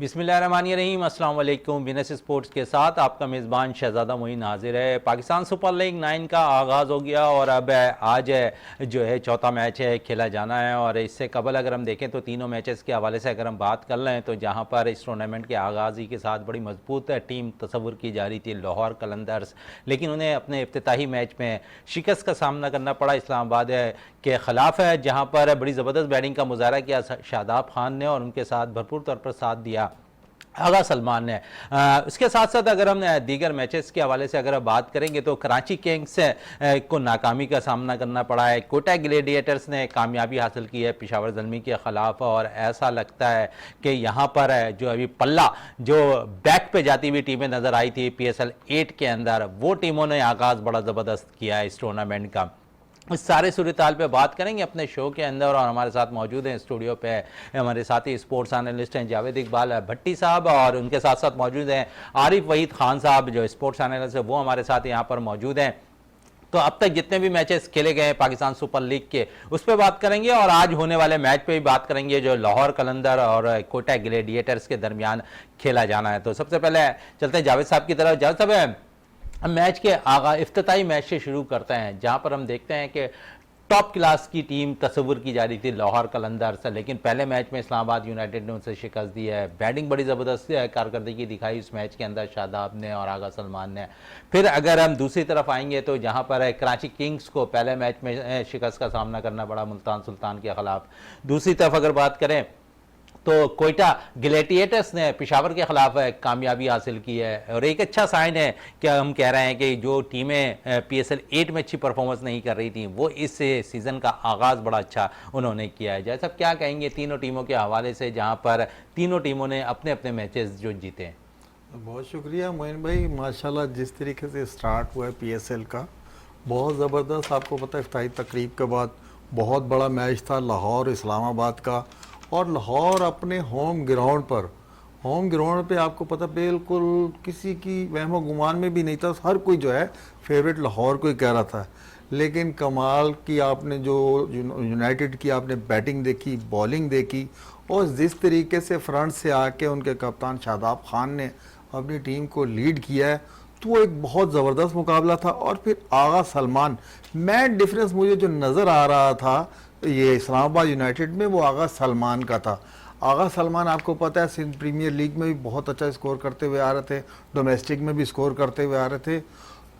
बिस्मिल्लाहिर्रहमानिर्रहीम, अस्सलाम वालेकुम। बिनस स्पोर्ट्स के साथ आपका मेज़बान शहज़ादा मोइन हाजिर है। पाकिस्तान सुपर लीग 9 का आगाज़ हो गया और अब आज जो है चौथा मैच है खेला जाना है। और इससे कबल अगर हम देखें तो तीनों मैचेस के हवाले से अगर हम बात कर लें तो जहां पर इस टूर्नामेंट के आगाज़ ही के साथ बड़ी मजबूत टीम तस्वुर की जा रही थी लाहौर कलंदर्स, लेकिन उन्हें अपने इफ्तिताही मैच में शिकस्त का सामना करना पड़ा इस्लामाबाद के ख़िलाफ़ है, जहाँ पर बड़ी ज़बरदस्त बैटिंग का मुजाहरा किया शादाब खान ने और उनके साथ भरपूर तौर पर साथ दिया आगा सलमान ने। इसके साथ साथ अगर हम दीगर मैचेस के हवाले से अगर बात करेंगे तो कराची किंग्स को नाकामी का सामना करना पड़ा है। कोटा ग्लेडिएटर्स ने कामयाबी हासिल की है पेशावर ज़ल्मी के ख़िलाफ़ और ऐसा लगता है कि यहाँ पर जो अभी पल्ला जो बैक पे जाती हुई टीमें नज़र आई थी PSL 8 के अंदर, वो टीमों ने आगाज़ बड़ा ज़बरदस्त किया है इस टूर्नामेंट का। इस सारे सूरताल पे बात करेंगे अपने शो के अंदर और हमारे साथ मौजूद हैं स्टूडियो पे हमारे साथी स्पोर्ट्स एनालिस्ट हैं जावेद इकबाल भट्टी साहब, और उनके साथ साथ मौजूद हैं आरिफ वहीद खान साहब जो स्पोर्ट्स एनालिस्ट है, वो हमारे साथ यहाँ पर मौजूद हैं। तो अब तक जितने भी मैचेस खेले गए हैं पाकिस्तान सुपर लीग के, उस पर बात करेंगे और आज होने वाले मैच पे भी बात करेंगे जो लाहौर कलंदर और कोटा ग्लेडिएटर्स के दरमियान खेला जाना है। तो सबसे पहले चलते हैं जावेद साहब की तरफ। जावेद साहब, मैच के इफ्तिताई मैच से शुरू करते हैं जहां पर हम देखते हैं कि टॉप क्लास की टीम तस्वुर की जा रही थी लाहौर कलंदर से, लेकिन पहले मैच में इस्लामाबाद यूनाइटेड ने उनसे शिकस्त दी है। बैटिंग बड़ी ज़बरदस्त कारकर्दगी दिखाई इस मैच के अंदर शादाब ने और आगा सलमान ने। फिर अगर हम दूसरी तरफ आएंगे तो जहां पर कराची किंग्स को पहले मैच में शिकस्त का सामना करना पड़ा मुल्तान सुल्तान के खिलाफ। दूसरी तरफ अगर बात करें तो कोयटा ग्लेडिएटर्स ने पेशावर के खिलाफ कामयाबी हासिल की है और एक अच्छा साइन है कि हम कह रहे हैं कि जो टीमें PSL 8 में अच्छी परफॉर्मेंस नहीं कर रही थी वो इस सीज़न का आगाज़ बड़ा अच्छा उन्होंने किया है। जैसा क्या कहेंगे तीनों टीमों के हवाले से जहां पर तीनों टीमों ने अपने अपने मैचेस जो जीते हैं? बहुत शुक्रिया मोइन भाई, माशाल्लाह जिस तरीके से स्टार्ट हुआ है PSL का बहुत ज़बरदस्त। आपको पता है इफ्ताही तकरीब के बाद बहुत बड़ा मैच था लाहौर इस्लामाबाद का, और लाहौर अपने होम ग्राउंड पे आपको पता बिल्कुल किसी की वहमो गुमान में भी नहीं था, हर कोई जो है फेवरेट लाहौर को ही कह रहा था। लेकिन कमाल की आपने जो यूनाइटेड की आपने बैटिंग देखी, बॉलिंग देखी, और जिस तरीके से फ्रंट से आके उनके कप्तान शादाब खान ने अपनी टीम को लीड किया है, तो वो एक बहुत ज़बरदस्त मुकाबला था। और फिर आगा सलमान, मैच डिफरेंस मुझे जो नज़र आ रहा था ये इस्लामाबाद यूनाइटेड में, वो आगा सलमान का था। आगा सलमान आपको पता है सिंध प्रीमियर लीग में भी बहुत अच्छा स्कोर करते हुए आ रहे थे, डोमेस्टिक में भी स्कोर करते हुए आ रहे थे।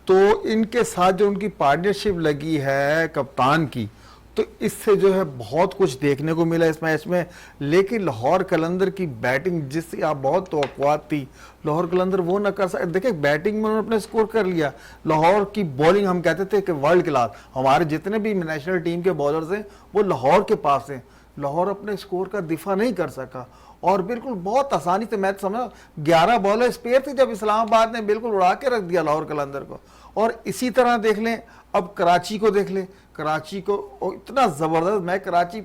तो इनके साथ जो उनकी पार्टनरशिप लगी है कप्तान की, तो इससे जो है बहुत कुछ देखने को मिला इस मैच में। लेकिन लाहौर कलंदर की बैटिंग जिससे आप बहुत तवक्कुआत थी, लाहौर कलंदर वो न कर सके। देखिए बैटिंग में उन्होंने अपने स्कोर कर लिया। लाहौर की बॉलिंग हम कहते थे कि वर्ल्ड क्लास, हमारे जितने भी नेशनल टीम के बॉलर्स हैं वो लाहौर के पास हैं। लाहौर अपने स्कोर का दिफा नहीं कर सका और बिल्कुल बहुत आसानी से मैच समझा 11 बॉलर स्पेयर थे जब इस्लामाबाद ने बिल्कुल उड़ा के रख दिया लाहौर कलंदर को। और इसी तरह देख लें, अब कराची को देख लें, कराची को इतना ज़बरदस्त मैच, कराची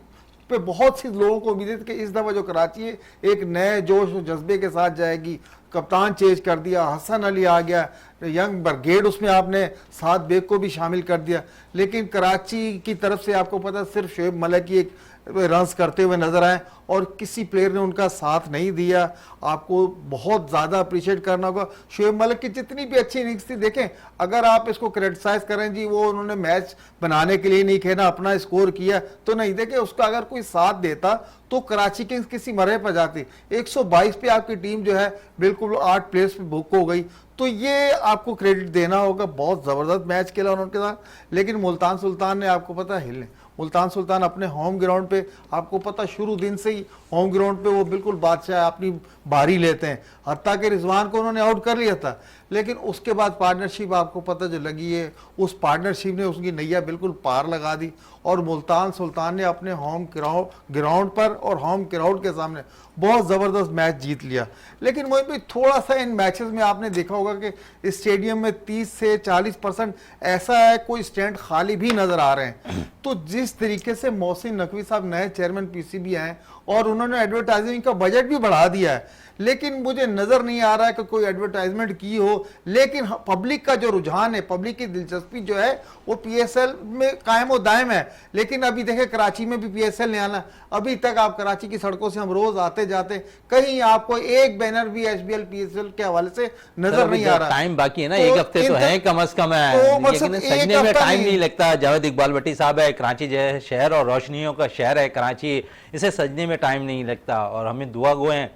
पे बहुत सी लोगों को उम्मीद थी कि इस दफ़ा जो कराची है एक नए जोश और जज्बे के साथ जाएगी। कप्तान चेंज कर दिया, हसन अली आ गया, यंग ब्रिगेड उसमें आपने साद बेग को भी शामिल कर दिया। लेकिन कराची की तरफ से आपको पता सिर्फ शोएब मलिक की एक रन्स करते हुए नजर आए और किसी प्लेयर ने उनका साथ नहीं दिया। आपको बहुत ज़्यादा अप्रिशिएट करना होगा शोएब मलिक की जितनी भी अच्छी इनिंग्स थी। देखें अगर आप इसको क्रिटिसाइज करें जी वो उन्होंने मैच बनाने के लिए नहीं खेला, अपना स्कोर किया, तो नहीं। देखें उसका अगर कोई साथ देता तो कराची किंग्स किसी मरहले पर जाती। 122 पे आपकी टीम जो है बिल्कुल 8 प्लेयर्स पे बुक हो गई, तो ये आपको क्रेडिट देना होगा। बहुत ज़बरदस्त मैच खेला उनके साथ। लेकिन मुल्तान सुल्तान ने आपको पता हिले, मुल्तान सुल्तान अपने होम ग्राउंड पे आपको पता शुरू दिन से ही होम ग्राउंड पे वो बिल्कुल बादशाह अपनी बारी लेते हैं। हत्ता के रिजवान को उन्होंने आउट कर लिया था, लेकिन उसके बाद पार्टनरशिप आपको पता जो लगी है, उस पार्टनरशिप ने उसकी नैया बिल्कुल पार लगा दी और मुल्तान सुल्तान ने अपने होम ग्राउंड पर और होम क्राउड के सामने बहुत ज़बरदस्त मैच जीत लिया। लेकिन वही भी थोड़ा सा इन मैचेस में आपने देखा होगा कि स्टेडियम में 30 से 40% ऐसा है कोई स्टैंड खाली भी नज़र आ रहे हैं। तो जिस तरीके से मोहसिन नकवी साहब नए चेयरमैन PCB हैं, और उन्होंने एडवर्टाइजिंग का बजट भी बढ़ा दिया है, लेकिन मुझे नजर नहीं आ रहा है कि कोई एडवर्टाइजमेंट की हो। लेकिन पब्लिक का जो रुझान है, पब्लिक की दिलचस्पी जो है वो पीएसएल में कायम और दायम है। लेकिन अभी देखें कराची में भी पीएसएल ने आना, अभी तक आप कराची की सड़कों से हम रोज आते जाते, कहीं आपको एक बैनर भी एचबीएल पीएसएल के हवाले से नजर नहीं आ रहा। टाइम बाकी है ना, एक हफ्ते तो है कम से कम है, लेकिन सजने में टाइम नहीं लगता। जावेद इकबाल भट्टी साहब है, कराची जो है शहर और रोशनियों का शहर है कराची, इसे सजने में टाइम नहीं लगता। और हमें दुआ गो हैं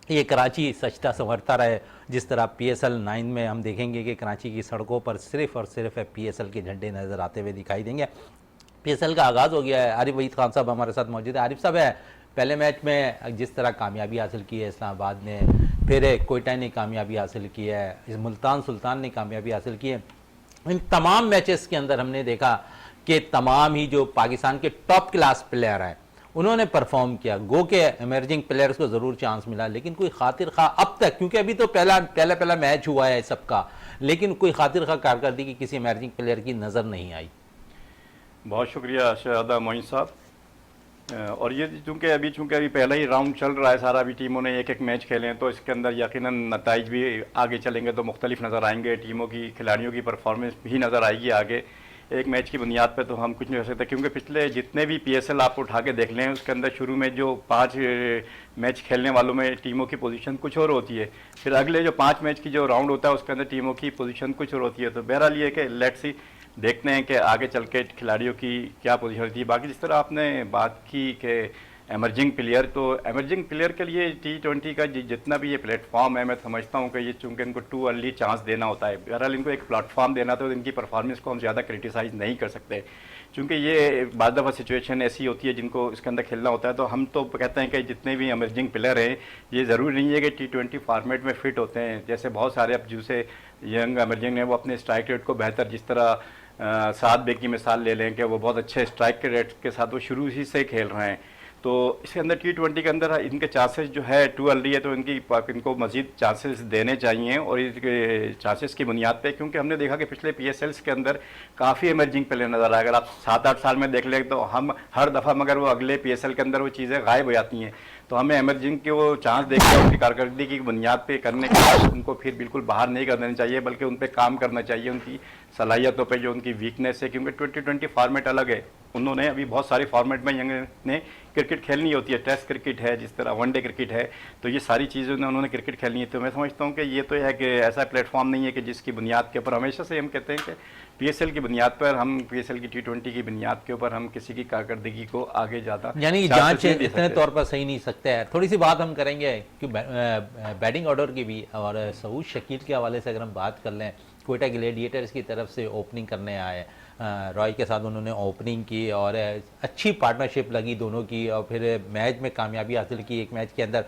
ये कराची सजता संवरता रहे। जिस तरह PSL 9 में हम देखेंगे कि कराची की सड़कों पर सिर्फ और सिर्फ PSL के झंडे नज़र आते हुए दिखाई देंगे। PSL का आगाज़ हो गया है। आरिफ वहीद खान साहब हमारे साथ मौजूद है। आरिफ साहब है, पहले मैच में जिस तरह कामयाबी हासिल की है इस्लामाबाद ने, फिर कोयटा ने कामयाबी हासिल की है, इस मुल्तान सुल्तान ने कामयाबी हासिल की है, इन तमाम मैचेस के अंदर हमने देखा कि तमाम ही जो पाकिस्तान के टॉप क्लास प्लेयर हैं उन्होंने परफॉर्म किया। गो के इमर्जिंग प्लेयर्स को ज़रूर चांस मिला, लेकिन कोई खातिर खा अब तक, क्योंकि अभी तो पहला मैच हुआ है सबका, लेकिन कोई खातिर खा कारकर्दगी किसी इमर्जिंग प्लेयर की नज़र नहीं आई। बहुत शुक्रिया शहजादा मोइन साहब। और ये चूँकि अभी पहला ही राउंड चल रहा है सारा, अभी टीमों ने एक एक मैच खेले हैं, तो इसके अंदर यकीनन नताइज भी आगे चलेंगे तो मुख्तलिफ नज़र आएंगे। टीमों की खिलाड़ियों की परफॉर्मेंस भी नज़र आएगी आगे। एक मैच की बुनियाद पे तो हम कुछ नहीं कर सकते, क्योंकि पिछले जितने भी PSL आप उठा के देख लें उसके अंदर शुरू में जो 5 मैच खेलने वालों में टीमों की पोजीशन कुछ और होती है, फिर अगले जो 5 मैच की जो राउंड होता है उसके अंदर टीमों की पोजीशन कुछ और होती है। तो बहरहाल ये कि लेट्स सी, देखते हैं कि आगे चल के खिलाड़ियों की क्या पोजीशन होती है। बाकी जिस तरह आपने बात की कि एमर्जिंग प्लेयर, तो एमर्जिंग प्लेयर के लिए T20 का जितना भी ये प्लेटफॉर्म है, मैं समझता हूँ कि ये चूँकि इनको टू अर्ली चांस देना होता है। बहरहाल इनको एक प्लेटफॉर्म देना, तो इनकी परफॉर्मेंस को हम ज़्यादा क्रिटिसाइज़ नहीं कर सकते, क्योंकि ये बाद दफ़ा सिचुएशन ऐसी होती है जिनको इसके अंदर खेलना होता है। तो हम तो कहते हैं कि जितने भी एमर्जिंग प्लेयर हैं ये ज़रूरी नहीं है कि T20 फॉर्मेट में फ़िट होते हैं। जैसे बहुत सारे अब जैसे यंग एमर्जिंग हैं वो अपने स्ट्राइक रेट को बेहतर, जिस तरह साद बेग की मिसाल ले लें कि वो बहुत अच्छे स्ट्राइक के रेट के साथ वो शुरू ही से खेल रहे हैं। तो इसके अंदर T20 के अंदर इनके चांसेस जो है टू अर्ली है, तो इनको मज़ीद चांसेस देने चाहिए। और इसके चांसेस की बुनियाद पे, क्योंकि हमने देखा कि पिछले PSLs के अंदर काफ़ी इमर्जिंग प्लेयर नज़र आए। अगर आप 7-8 साल में देख लें तो हम हर दफ़ा, मगर वो अगले PSL के अंदर वो चीज़ें गायब हो जाती हैं। तो हमें इमर्जिंग के वो चांस देखकर उनकी कारकर्दगी की बुनियाद पे करने के बाद उनको फिर बिल्कुल बाहर नहीं कर देना चाहिए, बल्कि उन पर काम करना चाहिए, उनकी सलाहियतों पे जो उनकी वीकनेस है। क्योंकि 2020 फॉर्मेट अलग है, उन्होंने अभी बहुत सारे फॉर्मेट में यंग ने क्रिकेट खेलनी होती है, टेस्ट क्रिकेट है, जिस तरह वनडे क्रिकेट है, तो ये सारी चीज़ें उन्होंने क्रिकेट खेलनी है। तो मैं समझता हूँ कि ये तो है कि ऐसा प्लेटफॉर्म नहीं है कि जिसकी बुनियाद के ऊपर, हमेशा से हम कहते हैं कि PSL की बुनियाद पर, हम PSL की T20 की बुनियाद के ऊपर हम किसी की कारकर्दगी को आगे ज़्यादा, यानी जांच इतने तौर पर सही नहीं सकते हैं। थोड़ी सी बात हम करेंगे कि बैटिंग ऑर्डर की भी, और सऊद शकील के हवाले से अगर हम बात कर लें, कोयटा ग्लेडिएटर्स की तरफ से ओपनिंग करने आए, रॉय के साथ उन्होंने ओपनिंग की और अच्छी पार्टनरशिप लगी दोनों की, और फिर मैच में कामयाबी हासिल की। एक मैच के अंदर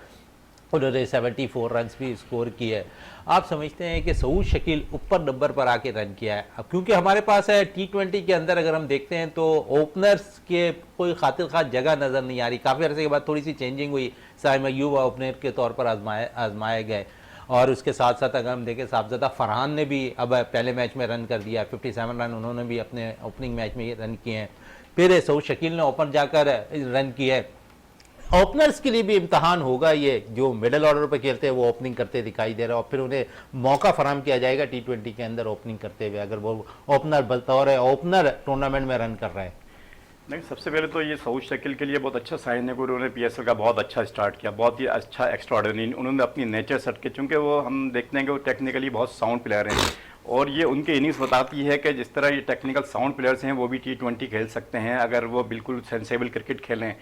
उन्होंने 74 रन्स भी स्कोर किए। आप समझते हैं कि सऊद शकील ऊपर नंबर पर आके रन किया है? अब क्योंकि हमारे पास है T20 के अंदर अगर हम देखते हैं तो ओपनर्स के कोई खातिर खास जगह नज़र नहीं आ रही। काफ़ी अर्से के बाद थोड़ी सी चेंजिंग हुई, साइम अय्यूब ओपनर के तौर पर आजमाए गए, और उसके साथ साथ अगर हम देखें साहबजादा फरहान ने भी अब पहले मैच में रन कर दिया, 57 रन उन्होंने भी अपने ओपनिंग मैच में रन किए हैं। फिर सऊद शकील ने ओपन जाकर रन किए हैं। ओपनर्स के लिए भी इम्तहान होगा ये, जो मिडल ऑर्डर पर खेलते हैं वो ओपनिंग करते दिखाई दे रहा है, और फिर उन्हें मौका फराहम किया जाएगा T20 के अंदर ओपनिंग करते हुए, अगर वो ओपनर बतौर ओपनर टूर्नामेंट में रन कर रहे हैं। नहीं, सबसे पहले तो ये सऊद शकील के लिए बहुत अच्छा साइन है कि उन्होंने PSL का बहुत अच्छा स्टार्ट किया, बहुत ही अच्छा एक्स्ट्राऑर्डिनरी उन्होंने अपनी नेचर सेट की, चूँकि वो हम देखते हैं कि वो टेक्निकली बहुत साउंड प्लेयर हैं, और ये उनकी इनिंग्स बताती है कि जिस तरह ये टेक्निकल साउंड प्लेयर्स हैं वो भी T20 खेल सकते हैं, अगर वो बिल्कुल सेंसेबल क्रिकेट खेलें।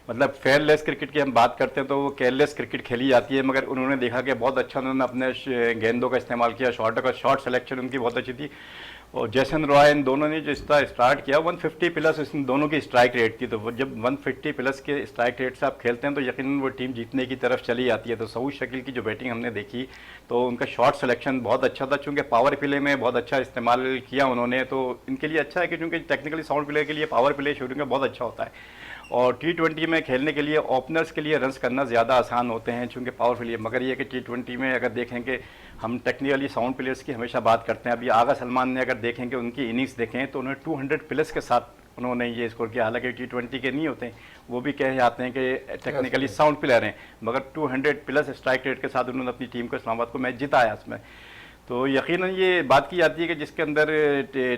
मतलब फेयरलेस क्रिकेट की हम बात करते हैं तो वो केयरलेस क्रिकेट खेली जाती है, मगर उन्होंने देखा कि बहुत अच्छा उन्होंने अपने गेंदों का इस्तेमाल किया, शॉट सिलेक्शन उनकी बहुत अच्छी थी। और जैसन रॉय इन दोनों ने जो स्टार्ट किया 150 प्लस इन दोनों की स्ट्राइक रेट थी, तो जब 150 प्लस के स्ट्राइक रेट से आप खेलते हैं तो यकीनन वो टीम जीतने की तरफ चली जाती है। तो सऊद शकील की जो बैटिंग हमने देखी तो उनका शॉट सिलेक्शन बहुत अच्छा था, चूँकि पावर प्ले में बहुत अच्छा इस्तेमाल किया उन्होंने, तो इनके लिए अच्छा है कि चूँकि टेक्निकली साउंड प्लेयर के लिए पावर प्ले शुरू में बहुत अच्छा होता है, और T20 में खेलने के लिए ओपनर्स के लिए रन्स करना ज़्यादा आसान होते हैं चूँकि पावर प्ले। मगर ये कि T20 में अगर देखें कि हम टेक्निकली साउंड प्लेयर्स की हमेशा बात करते हैं, अभी आगा सलमान ने अगर देखें कि उनकी इनिंग्स देखें तो उन्होंने 200 प्लस के साथ उन्होंने ये स्कोर किया। हालांकि T20 के नहीं होते हैं, वो भी कहे जाते हैं कि टेक्निकली साउंड प्लेयर हैं, मगर 200 प्लस स्ट्राइक रेट के साथ उन्होंने अपनी टीम को इस्लामाबाद को मैच जिताया उसमें। तो यकीनन ये बात की जाती है कि जिसके अंदर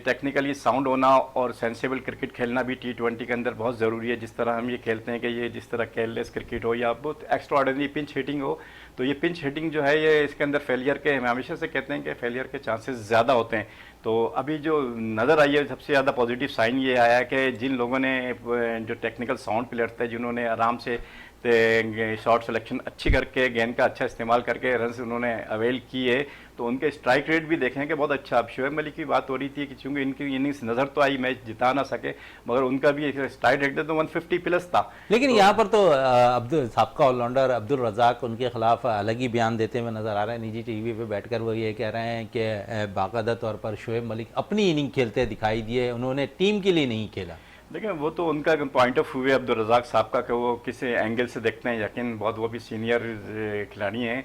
टेक्निकली साउंड होना और सेंसिबल क्रिकेट खेलना भी T20 के अंदर बहुत ज़रूरी है। जिस तरह हम ये खेलते हैं कि ये जिस तरह केयरलेस क्रिकेट हो या बहुत एक्स्ट्राऑर्डिनरी पिंच हिटिंग हो, तो ये पिंच हिटिंग जो है ये इसके अंदर फेलियर के, हम हमेशा से कहते हैं कि फेलियर के चांसेस ज़्यादा होते हैं। तो अभी जो नज़र आई है सबसे ज़्यादा पॉजिटिव साइन ये आया है कि जिन लोगों ने जो टेक्निकल साउंड प्लेयर्स थे, जिन्होंने आराम से शॉट सिलेक्शन अच्छी करके गेंद का अच्छा इस्तेमाल करके रन्स उन्होंने अवेल किए, तो उनके स्ट्राइक रेट भी देखें कि बहुत अच्छा। अब शोएब मलिक की बात हो रही थी कि चूंकि इनकी इनिंग्स नज़र तो आई मैच जिता ना सके, मगर उनका भी स्ट्राइक रेट तो 150 प्लस था। लेकिन यहाँ पर तो अब्दुल साबका ऑलराउंडर अब्दुल रज़ाक उनके खिलाफ अलग ही बयान देते हुए नजर आ रहे हैं। निजी टीवी पे बैठकर वो ये कह रहे हैं कि बाकायदा तौर पर शोएब मलिक अपनी इनिंग खेलते दिखाई दिए, उन्होंने टीम के लिए नहीं खेला। देखिए वो तो उनका पॉइंट ऑफ व्यू है अब्दुल रज़ाक साहब का, कि वो किस एंगल से देखते हैं। यकीन बहुत वो भी सीनियर खिलाड़ी हैं,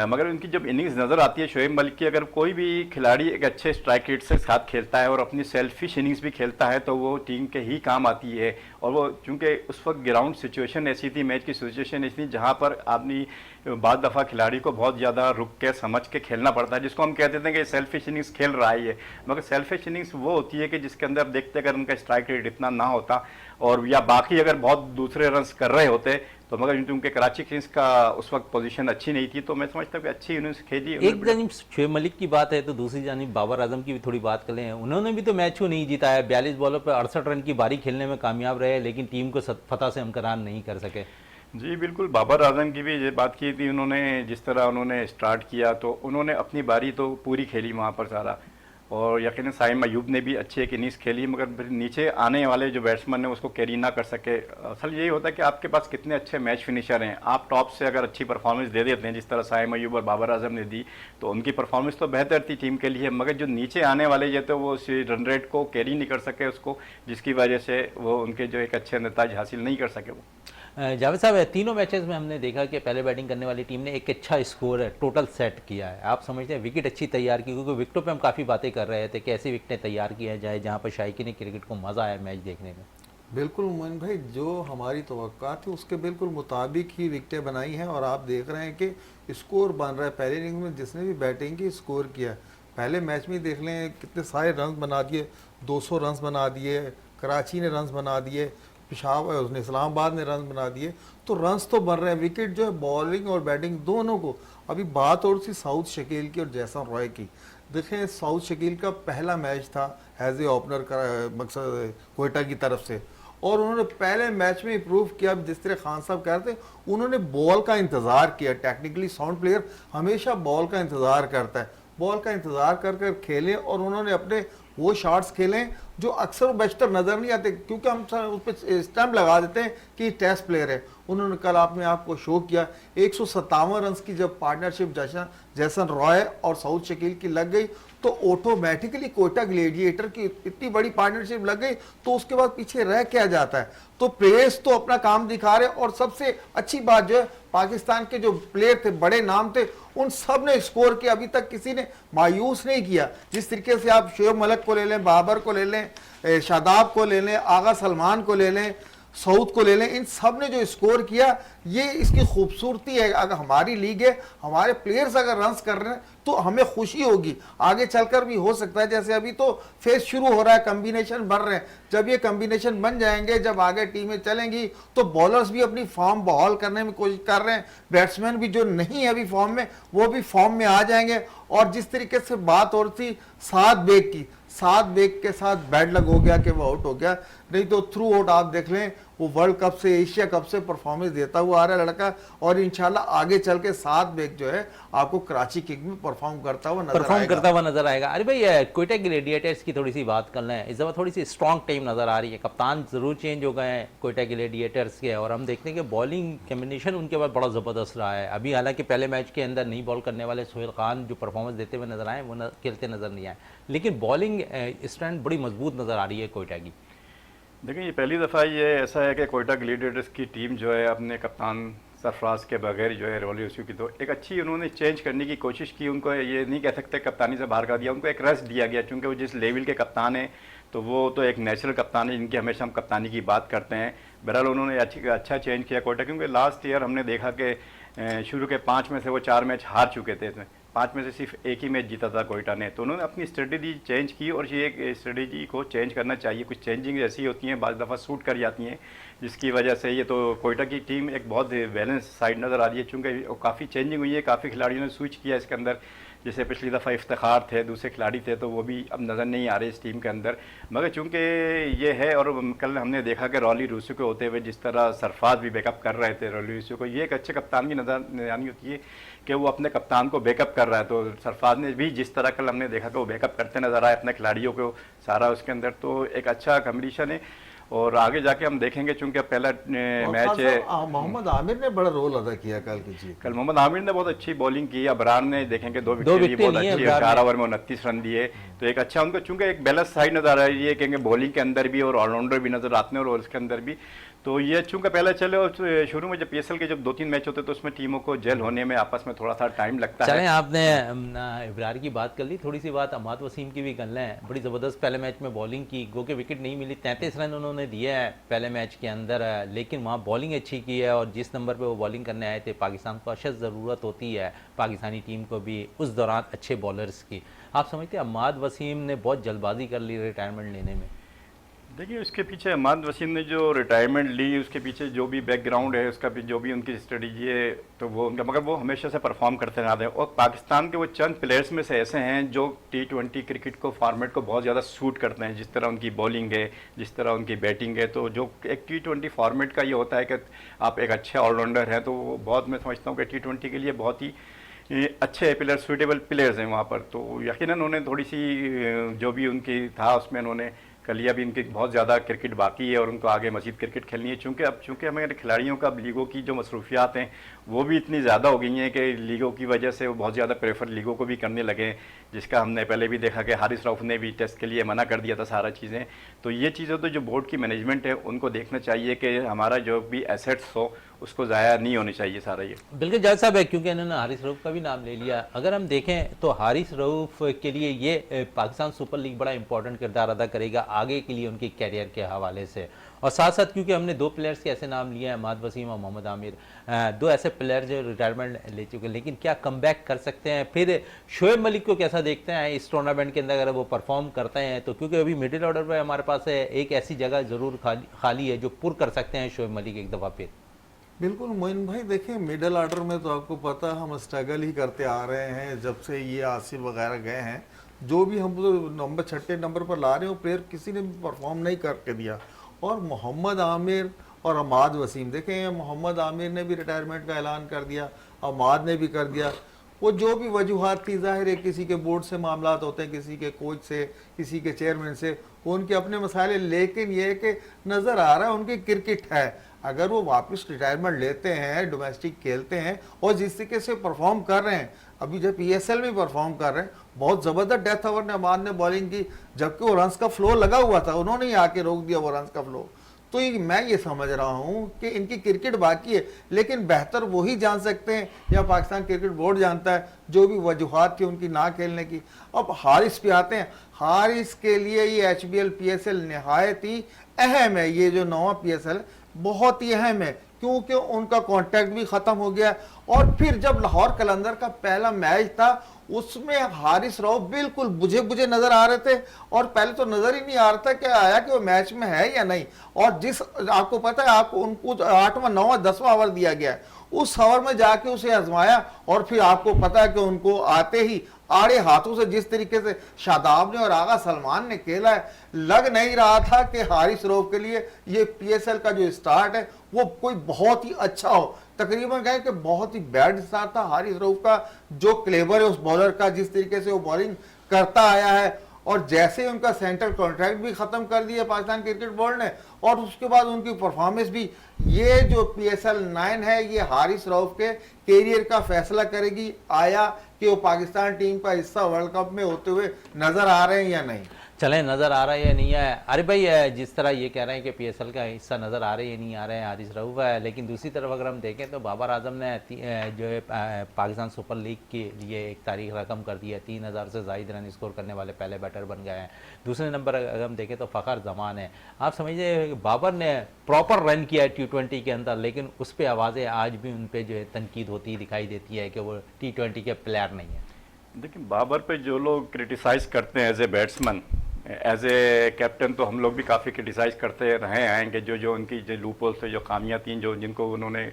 मगर उनकी जब इनिंग्स नज़र आती है शोएब मलिक की, अगर कोई भी खिलाड़ी एक अच्छे स्ट्राइक रेट से साथ खेलता है और अपनी सेल्फिश इनिंग्स भी खेलता है तो वो टीम के ही काम आती है। और वो चूँकि उस वक्त ग्राउंड सिचुएशन ऐसी थी, मैच की सिचुएशन ऐसी थी जहाँ पर आदमी बाद दफ़ा खिलाड़ी को बहुत ज़्यादा रुक के समझ के खेलना पड़ता है, जिसको हम कहते थे कि सेल्फिश इनिंग्स खेल रहा है। मगर सेल्फिश इनिंग्स वो होती है कि जिसके अंदर देखते अगर उनका स्ट्राइक रेट इतना ना होता और या बाकी अगर बहुत दूसरे रन्स कर रहे होते, तो मगर उनके कराची किंग्स का उस वक्त पोजीशन अच्छी नहीं थी, तो मैं समझता हूँ कि अच्छी इनिंग्स खेली। एक जानिब शोएब मलिक की बात है तो दूसरी जानिब बाबर आजम की भी थोड़ी बात कर लें। उन्होंने भी तो मैच को नहीं जीता है, 42 बॉलों पर 68 रन की बारी खेलने में कामयाब रहे, लेकिन टीम को फतह से हमकरान नहीं कर सके। जी बिल्कुल, बाबर आजम की भी ये बात की थी उन्होंने, जिस तरह उन्होंने स्टार्ट किया तो उन्होंने अपनी बारी तो पूरी खेली वहाँ पर सारा, और यकीनन साइम अयूब ने भी अच्छी एक इनिंग्स खेली, मगर फिर नीचे आने वाले जो बैट्समैन ने उसको कैरी ना कर सके। असल यही होता है कि आपके पास कितने अच्छे मैच फिनिशर हैं, आप टॉप से अगर अच्छी परफॉर्मेंस दे देते हैं जिस तरह साइम अयूब और बाबर आजम ने दी, तो उनकी परफॉर्मेंस तो बेहतर थी टीम के लिए, मगर जो नीचे आने वाले ये तो वो रन रेट को कैरी नहीं कर सके उसको, जिसकी वजह से वो उनके जो एक अच्छे नतीजे हासिल नहीं कर सके। वो जावेद साहब, तीनों मैचेस में हमने देखा कि पहले बैटिंग करने वाली टीम ने एक अच्छा स्कोर टोटल सेट किया है। आप समझते हैं विकेट अच्छी तैयार की, क्योंकि विकेटों पे हम काफ़ी बातें कर रहे थे कि ऐसी विकेटें तैयार किया जाए जहां पर शायकीन क्रिकेट को मज़ा आए मैच देखने में। बिल्कुल मोइन भाई, जो हमारी तवक्का थी उसके बिल्कुल मुताबिक ही विकेटें बनाई हैं, और आप देख रहे हैं कि स्कोर बन रहा है। पहले इनिंग में जिसने भी बैटिंग की स्कोर किया, पहले मैच में देख लें कितने सारे रन बना दिए, 200 रन बना दिए, कराची ने रन बना दिए, पेशावर उसने इस्लामाबाद ने रन बना दिए, तो रन्स तो बन रहे हैं। विकेट जो है बॉलिंग और बैटिंग दोनों को। अभी बात और सी साउथ शकील की और जैसन रॉय की। देखें साउथ शकील का पहला मैच था एज ए ओपनर का, मकसद कोयटा की तरफ से, और उन्होंने पहले मैच में प्रूव किया। जिस तरह खान साहब कह रहे थे, उन्होंने बॉल का इंतज़ार किया। टेक्निकली साउंड प्लेयर हमेशा बॉल का इंतज़ार करता है, बॉल का इंतज़ार कर कर खेलें, और उन्होंने अपने वो शॉट्स खेलें जो अक्सर बेशतर नज़र नहीं आते, क्योंकि हम उस पर स्टैम्प लगा देते हैं कि टेस्ट प्लेयर है। उन्होंने कल आपने आपको शो किया, 157 रन की जब पार्टनरशिप जैसन रॉय और साउथ शकील की लग गई, तो ऑटोमेटिकली कोयटा ग्लेडिएटर की इतनी बड़ी पार्टनरशिप लग गई, तो उसके बाद पीछे रह क्या जाता है। तो प्लेयर्स तो अपना काम दिखा रहे, और सबसे अच्छी बात जो है पाकिस्तान के जो प्लेयर थे, बड़े नाम थे, उन सब ने स्कोर किया। अभी तक किसी ने मायूस नहीं किया। जिस तरीके से आप शोएब मलिक को ले लें, बाबर को ले लें, शादाब को ले लें, आगा सलमान को ले लें, साउथ को ले लें, इन सब ने जो स्कोर किया, ये इसकी खूबसूरती है। अगर हमारी लीग है, हमारे प्लेयर्स अगर रन्स कर रहे हैं तो हमें खुशी होगी। आगे चलकर भी हो सकता है, जैसे अभी तो फेज शुरू हो रहा है, कम्बिनेशन बन रहे हैं। जब ये कम्बिनेशन बन जाएंगे, जब आगे टीमें चलेंगी, तो बॉलर्स भी अपनी फॉर्म बहाल करने में कोशिश कर रहे हैं। बैट्समैन भी जो नहीं है अभी फॉर्म में, वो भी फॉर्म में आ जाएंगे। और जिस तरीके से बात हो रही थी 7 बेग की, 7 बेग के साथ बैड लग हो गया कि वो आउट हो गया, नहीं तो थ्रू आउट आप देख लें, वो वर्ल्ड कप से, एशिया कप से परफॉर्मेंस देता हुआ आ रहा है लड़का, और इंशाल्लाह आगे चल के 7 बेग जो है आपको कराची किंग में परफॉर्म करता हुआ नजर आएगा। अरे भाई, कोयटा ग्लेडिएटर्स की थोड़ी सी बात कर लें। इस दफ़ा थोड़ी सी स्ट्रॉन्ग टीम नजर आ रही है, कप्तान जरूर चेंज हो गए हैं कोयटा ग्लेडिएटर्स के, और हम देखते हैं कि बॉलिंग कम्बिनेशन उनके बाद बड़ा ज़बरदस्त रहा है। अभी हालांकि पहले मैच के अंदर नहीं बॉल करने वाले सोहेल खान जो परफॉर्मेंस देते हुए नजर आए, वो खेलते नजर नहीं आए, लेकिन बॉलिंग स्ट्रेंथ बड़ी मजबूत नजर आ रही है कोयटा की। देखिए, ये पहली दफ़ा ये ऐसा है कि कोयटा ग्लेडिएटर्स की टीम जो है अपने कप्तान सरफराज के बगैर जो है रॉली यूसुफ की, तो एक अच्छी उन्होंने चेंज करने की कोशिश की। उनको ये नहीं कह सकते कप्तानी से बाहर कर दिया, उनको एक रेस्ट दिया गया, क्योंकि वो जिस लेवल के कप्तान हैं तो वो तो एक नेचुरल कप्तान है जिनकी हमेशा हम कप्तानी की बात करते हैं। बहरहाल उन्होंने अच्छा चेंज किया कोयटा, क्योंकि लास्ट ईयर हमने देखा कि शुरू के 5 में से वो 4 मैच हार चुके थे, 5 में से सिर्फ एक ही मैच जीता था कोयटा ने। तो उन्होंने अपनी स्ट्रेटेजी चेंज की, और ये स्ट्रेटेजी को चेंज करना चाहिए। कुछ चेंजिंग ऐसी होती हैं बाज़ दफ़ा सूट कर जाती हैं, जिसकी वजह से ये तो कोयटा की टीम एक बहुत बैलेंस साइड नज़र आ रही है, चूँकि काफ़ी चेंजिंग हुई है, काफ़ी खिलाड़ियों ने स्विच किया इसके अंदर। जैसे पिछली दफ़ा इफ्तिखार थे, दूसरे खिलाड़ी थे, तो वो भी अब नज़र नहीं आ रहे इस टीम के अंदर। मगर चूँकि ये है, और कल हमने देखा कि रॉली यूसुफ के होते हुए जिस तरह सरफराज भी बैकअप कर रहे थे रॉली यूसुफ को, ये एक अच्छे कप्तान की निशानी होती है कि वो अपने कप्तान को बैकअप कर रहा है। तो सरफराज ने भी जिस तरह कल हमने देखा कि वो बैकअप करते नज़र आए अपने खिलाड़ियों को सारा उसके अंदर, तो एक अच्छा कॉम्बिनेशन है। और आगे जाके हम देखेंगे, चूंकि अब पहला मैच है। मोहम्मद आमिर ने बड़ा रोल अदा किया कल की जीत। कल मोहम्मद आमिर ने बहुत अच्छी बॉलिंग की। अबरार ने देखेंगे 2 विकेट लिए, बहुत अच्छी 4 ओवर में 29 रन दिए। तो एक अच्छा उनको, चूंकि एक बैलेंस साइड नजर आ रही है, कहेंगे बॉलिंग के अंदर भी और ऑलराउंडर भी नजर आते हैं और उसके अंदर भी। तो ये चूंकि पहले चले, और शुरू में जब पीएसएल के जब 2-3 मैच होते तो उसमें टीमों को जेल होने में आपस में थोड़ा सा टाइम लगता है। चलें, आपने इब्रार की बात कर ली, थोड़ी सी बात अमाद वसीम की भी कर लें। बड़ी ज़बरदस्त पहले मैच में बॉलिंग की, गो के विकेट नहीं मिली, 33 रन उन्होंने दिए हैं पहले मैच के अंदर, लेकिन वहाँ बॉलिंग अच्छी की है। और जिस नंबर पर वो बॉलिंग करने आए थे, पाकिस्तान को अशद ज़रूरत होती है पाकिस्तानी टीम को भी उस दौरान अच्छे बॉलर्स की। आप समझते हैं अमाद वसीम ने बहुत जल्दबाजी कर ली रिटायरमेंट लेने में? देखिए, उसके पीछे अमाद वसीम ने जो रिटायरमेंट ली, उसके पीछे जो भी बैकग्राउंड है, उसका भी जो भी उनकी स्ट्रेटजी है, तो वो उनका, मगर वो हमेशा से परफॉर्म करते रहे हैं। और पाकिस्तान के वो चंद प्लेयर्स में से ऐसे हैं जो T20 क्रिकेट को फॉर्मेट को बहुत ज़्यादा सूट करते हैं, जिस तरह उनकी बॉलिंग है, जिस तरह उनकी बैटिंग है। तो जो एक T20 फॉर्मेट का ये होता है कि आप एक अच्छे ऑलराउंडर हैं, तो वो बहुत, मैं समझता हूँ कि T20 के लिए बहुत ही अच्छे प्लेयर, सूटेबल प्लेयर्स हैं वहाँ पर। तो यकीनन उन्होंने थोड़ी सी जो भी उनकी था उसमें उन्होंने कलिया भी, इनकी बहुत ज़्यादा क्रिकेट बाकी है और उनको आगे मज़ीद क्रिकेट खेलनी है। चूँकि हमारे खिलाड़ियों का लीगों की जो मसरूफियात हैं वो भी इतनी ज़्यादा हो गई हैं कि लीगों की वजह से वो बहुत ज़्यादा प्रेफर लीगों को भी करने लगे हैं, जिसका हमने पहले भी देखा कि हारिस रऊफ ने भी टेस्ट के लिए मना कर दिया था सारा चीज़ें। तो ये चीज़ें तो जो बोर्ड की मैनेजमेंट है उनको देखना चाहिए कि हमारा जो भी एसेट्स हो उसको ज़ाया नहीं होनी चाहिए सारा ये। बिल्कुल जज साहब है, क्योंकि इन्होंने हारिस रऊफ का भी नाम ले लिया। अगर हम देखें तो हारिस रऊफ के लिए ये पाकिस्तान सुपर लीग बड़ा इंपॉर्टेंट किरदार अदा करेगा आगे के लिए उनके कैरियर के हवाले से। और साथ साथ क्योंकि हमने 2 प्लेयर्स के ऐसे नाम लिए हैं, अमाद वसीम और मोहम्मद आमिर, 2 ऐसे प्लेयर जो रिटायरमेंट ले चुके हैं, लेकिन क्या कमबैक कर सकते हैं? फिर शोएब मलिक को कैसा देखते हैं इस टूर्नामेंट के अंदर अगर वो परफॉर्म करते हैं तो? क्योंकि अभी मिडिल ऑर्डर पर हमारे पास एक ऐसी जगह ज़रूर खाली है जो पुर कर सकते हैं शोएब मलिक एक दफ़ा फिर। बिल्कुल मोइन भाई, देखिए मिडिल ऑर्डर में तो आपको पता है हम स्ट्रगल ही करते आ रहे हैं जब से ये आसिफ वगैरह गए हैं। जो भी हम नंबर 6 नंबर पर ला रहे हो प्लेयर, किसी ने भी परफॉर्म नहीं करके दिया। और मोहम्मद आमिर और अमाद वसीम, देखें मोहम्मद आमिर ने भी रिटायरमेंट का ऐलान कर दिया, अमाद ने भी कर दिया। वो जो भी वजूहात थी, जाहिर है किसी के बोर्ड से मामलात होते हैं, किसी के कोच से, किसी के चेयरमैन से, वो उनके अपने मसाले। लेकिन ये कि नज़र आ रहा है उनकी क्रिकेट है, अगर वो वापस रिटायरमेंट लेते हैं, डोमेस्टिक खेलते हैं और जिस तरीके से परफॉर्म कर रहे हैं, अभी जब PSL में परफॉर्म कर रहे हैं, बहुत ज़बरदस्त डेथ ओवर ने अमाद ने बॉलिंग की, जबकि वो रन्स का फ्लो लगा हुआ था, उन्होंने ही आके रोक दिया वो रन्स का फ्लो। तो मैं ये समझ रहा हूँ कि इनकी क्रिकेट बाकी है, लेकिन बेहतर वही जान सकते हैं या पाकिस्तान क्रिकेट बोर्ड जानता है जो भी वजूहात थी उनकी ना खेलने की। अब हारिस पे आते हैं, हारिस के लिए ये HBL PSL नहायत ही अहम है। ये जो 9वां PSL बहुत ही अहम है क्योंकि उनका कॉन्ट्रैक्ट भी ख़त्म हो गया। और फिर जब लाहौर कलंदर का पहला मैच था उसमें हारिस रऊफ बिल्कुल बुझे बुझे नज़र आ रहे थे और पहले तो नज़र ही नहीं आ रहा था कि आया कि वो मैच में है या नहीं। और जिस आपको पता है आपको उनको 8वां 9वां 10वां ओवर दिया गया है, उस ओवर में जाके उसे आजमाया और फिर आपको पता है कि उनको आते ही आड़े हाथों से जिस तरीके से शादाब ने और आगा सलमान ने खेला है, लग नहीं रहा था कि हारिस रऊफ के लिए ये PSL का जो स्टार्ट है वो कोई बहुत ही अच्छा हो। तकरीबन कहें कि बहुत ही बैड स्टार्ट था हारिस रऊफ का। जो क्लेवर है उस बॉलर का, जिस तरीके से वो बॉलिंग करता आया है, और जैसे उनका सेंट्रल कॉन्ट्रैक्ट भी खत्म कर दिया पाकिस्तान क्रिकेट बोर्ड ने और उसके बाद उनकी परफॉर्मेंस भी, ये जो PSL 9 है ये हारिस रऊफ के कैरियर का फैसला करेगी, आया कि वो पाकिस्तान टीम का हिस्सा वर्ल्ड कप में होते हुए नजर आ रहे हैं या नहीं। चले नज़र आ रहा है या नहीं है? अरे भाई जिस तरह ये कह रहे हैं कि पीएसएल का हिस्सा नज़र आ रहे हैं नहीं आ रहे हैं, हारिस रऊफ है, लेकिन दूसरी तरफ अगर हम देखें तो बाबर आजम ने जो है पाकिस्तान सुपर लीग के लिए एक तारीख रकम कर दी है। 3000 से ज़ायद रन स्कोर करने वाले पहले बैटर बन गए हैं। दूसरे नंबर अगर हम देखें तो फ़खर जमान है। आप समझिए बाबर ने प्रॉपर रन किया है T20 के अंदर, लेकिन उस पर आवाज़ें आज भी उन पर जो है तनकीद होती दिखाई देती है कि वो T20 के प्लेयर नहीं है। देखिए, बाबर पे जो लोग क्रिटिसाइज़ करते हैं as a batsman, as a captain तो हम लोग भी काफ़ी क्रिटिसाइज़ करते रहे हैं कि जो उनकी जो लूपहोल से जो खामियां थी जो जिनको उन्होंने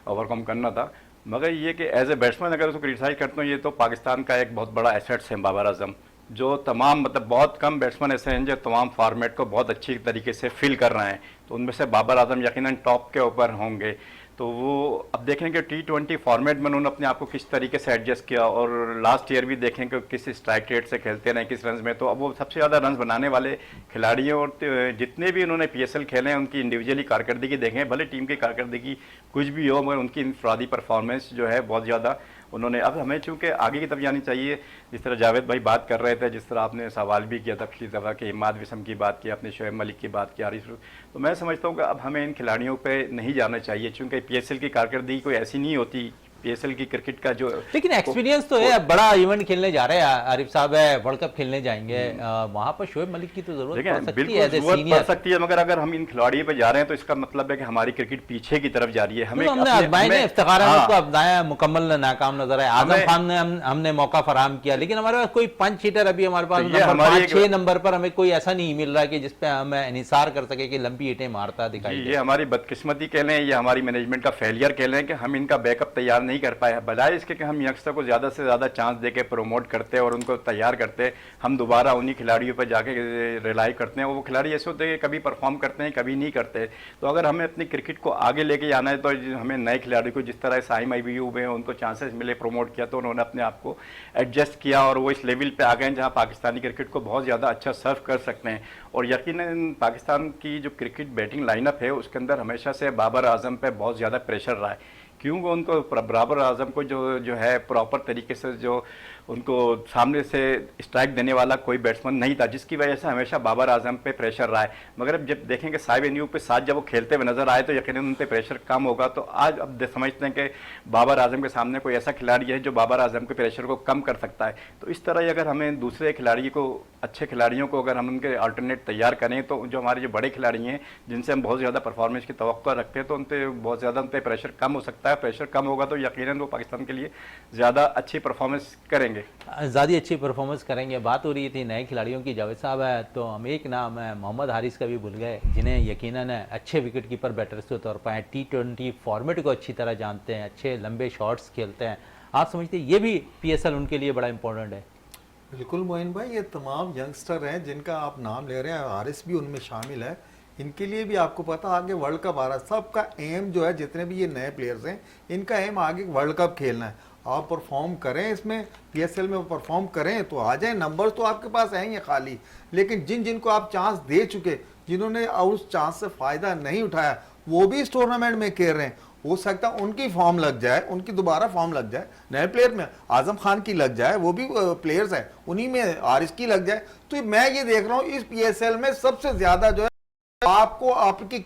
ओवरकम करना था। मगर ये कि एज ए बैट्समैन अगर उसको क्रिटिसाइज़ करते हो, ये तो पाकिस्तान का एक बहुत बड़ा एसेट्स है बाबर आजम, जो तमाम मतलब बहुत कम बैट्समैन ऐसे हैं जो तमाम फॉर्मेट को बहुत अच्छी तरीके से फिल कर रहे हैं, तो उनमें से बाबर आजम यकीनन टॉप के ऊपर होंगे। तो वो अब देखें कि T20 फॉर्मेट में उन्होंने अपने आप को किस तरीके से एडजस्ट किया, और लास्ट ईयर भी देखें कि किस स्ट्राइक रेट से खेलते रहे, किस रन में, तो अब वो सबसे ज़्यादा रन बनाने वाले खिलाड़ी हैं। और जितने भी उन्होंने PSL खेले हैं उनकी इंडिविजुअली कारकर्दगी देखें, भले टीम की कारकर्दगी कुछ भी हो, मगर उनकी इंफरादी परफॉर्मेंस जो है बहुत ज़्यादा उन्होंने। अब हमें चूँकि आगे की तरफ जानी चाहिए, जिस तरह जावेद भाई बात कर रहे थे, जिस तरह आपने सवाल भी किया था पिछली दफ़ा कि इमाद विसम की बात की, आपने शोएब मलिक की बात की, हारिस, तो मैं समझता हूँ कि अब हमें इन खिलाड़ियों पे नहीं जाना चाहिए, चूँकि PSL की कारकर्दगी कोई ऐसी नहीं होती। PSL की क्रिकेट का जो लेकिन एक्सपीरियंस तो है, बड़ा इवेंट खेलने जा रहे हैं आरिफ साहब है, वर्ल्ड कप खेलने जाएंगे, वहां पर शोएब मलिक की तो जरूरत पड़ सकती है, जरूरत पड़ सकती है, मगर अगर हम इन खिलाड़ियों पे जा रहे हैं तो इसका मतलब है कि हमारी क्रिकेट पीछे की तरफ जा रही है। हमें हमने आजमाए ने इफ्तिखार को अपनाया, मुकम्मल नाकाम नजर आए। आजम खान ने हमने मौका फराहम किया, लेकिन हमारे पास कोई पंच हिटर अभी हमारे पास 5-6 नंबर पर हमें कोई ऐसा नहीं मिल रहा कि जिसपे हम इनिसार कर सके कि लंबी हिटें मारता दिखाई। ये हमारी बदकिस्मती कह लें या हमारी मैनेजमेंट का फेलियर कह लें कि हम इनका बैकअप तैयार नहीं कर पाए। बजाय इसके कि हम यंगस्टर को ज़्यादा से ज़्यादा चांस देके प्रमोट करते हैं और उनको तैयार करते, हम दोबारा उन्हीं खिलाड़ियों पर जाके रिलाई करते हैं। वो खिलाड़ी ऐसे होते हैं कि कभी परफॉर्म करते हैं, कभी नहीं करते। तो अगर हमें अपनी क्रिकेट को आगे लेके आना है तो हमें नए खिलाड़ी को, जिस तरह साइम आईबीयू में उनको चांसेस मिले, प्रमोट किया, तो उन्होंने अपने आप को एडजस्ट किया और वो इस लेवल पर आ गए हैं जहाँ पाकिस्तानी क्रिकेट को बहुत ज़्यादा अच्छा सर्व कर सकते हैं। और यकीनन पाकिस्तान की जो क्रिकेट बैटिंग लाइनअप है उसके अंदर हमेशा से बाबर आजम पे बहुत ज़्यादा प्रेशर रहा है, क्योंकि उनको बाबर आजम को जो है प्रॉपर तरीके से जो उनको सामने से स्ट्राइक देने वाला कोई बैट्समैन नहीं था, जिसकी वजह से हमेशा बाबर आजम पे प्रेशर रहा है। मगर अब जब देखेंगे साइब एन्यू पे साथ जब वो खेलते हुए नजर आए तो यकीनन उन पे प्रेशर कम होगा। तो आज अब समझते हैं कि बाबर आजम के सामने कोई ऐसा खिलाड़ी है जो बाबर आजम के प्रेशर को कम कर सकता है। तो इस तरह अगर हमें दूसरे खिलाड़ी को, अच्छे खिलाड़ियों को अगर हम उनके अल्टरनेट तैयार करें, तो जो हमारे जो बड़े खिलाड़ी हैं जिनसे हम बहुत ज़्यादा परफॉर्मेंस की तवक्को रखते हैं, तो उन पर बहुत ज़्यादा उन पर प्रेशर कम हो सकता है। प्रेशर कम होगा तो यकीनन वो पाकिस्तान के लिए ज़्यादा अच्छी परफॉर्मेंस करेंगे, ज़्यादा अच्छी परफॉर्मेंस करेंगे। बात हो रही थी नए खिलाड़ियों की, जावेद साहब है, तो हम एक नाम है मोहम्मद हारिस का भी भूल गए, जिन्हें यकीनन अच्छे विकेट कीपर बैटर्स के तौर पर T20 फॉर्मेट को अच्छी तरह जानते हैं, अच्छे लंबे शॉट्स खेलते हैं। आप समझते हैं ये भी PSL उनके लिए बड़ा इंपॉर्टेंट है? बिल्कुल मोइन भाई, ये तमाम यंगस्टर हैं जिनका आप नाम ले रहे हैं, हारिस भी उनमें शामिल है। इनके लिए भी आपको पता आगे वर्ल्ड कप आ रहा है। सबका एम जो है, जितने भी ये नए प्लेयर्स हैं, इनका एम आगे वर्ल्ड कप खेलना है। आप परफॉर्म करें, इसमें PSL में परफॉर्म करें तो आ जाए, नंबर्स तो आपके पास हैं ही खाली। लेकिन जिनको आप चांस दे चुके, जिन्होंने उस चांस से फ़ायदा नहीं उठाया, वो भी इस टूर्नामेंट में खेल रहे हैं। हो सकता है उनकी फॉर्म लग जाए, उनकी दोबारा फॉर्म लग जाए, नए प्लेयर में आजम खान की लग जाए, वो भी प्लेयर्स हैं, उन्हीं में हारिस की लग जाए। तो मैं ये देख रहा हूँ इस PSL में सबसे ज़्यादा जो है आपको आपकी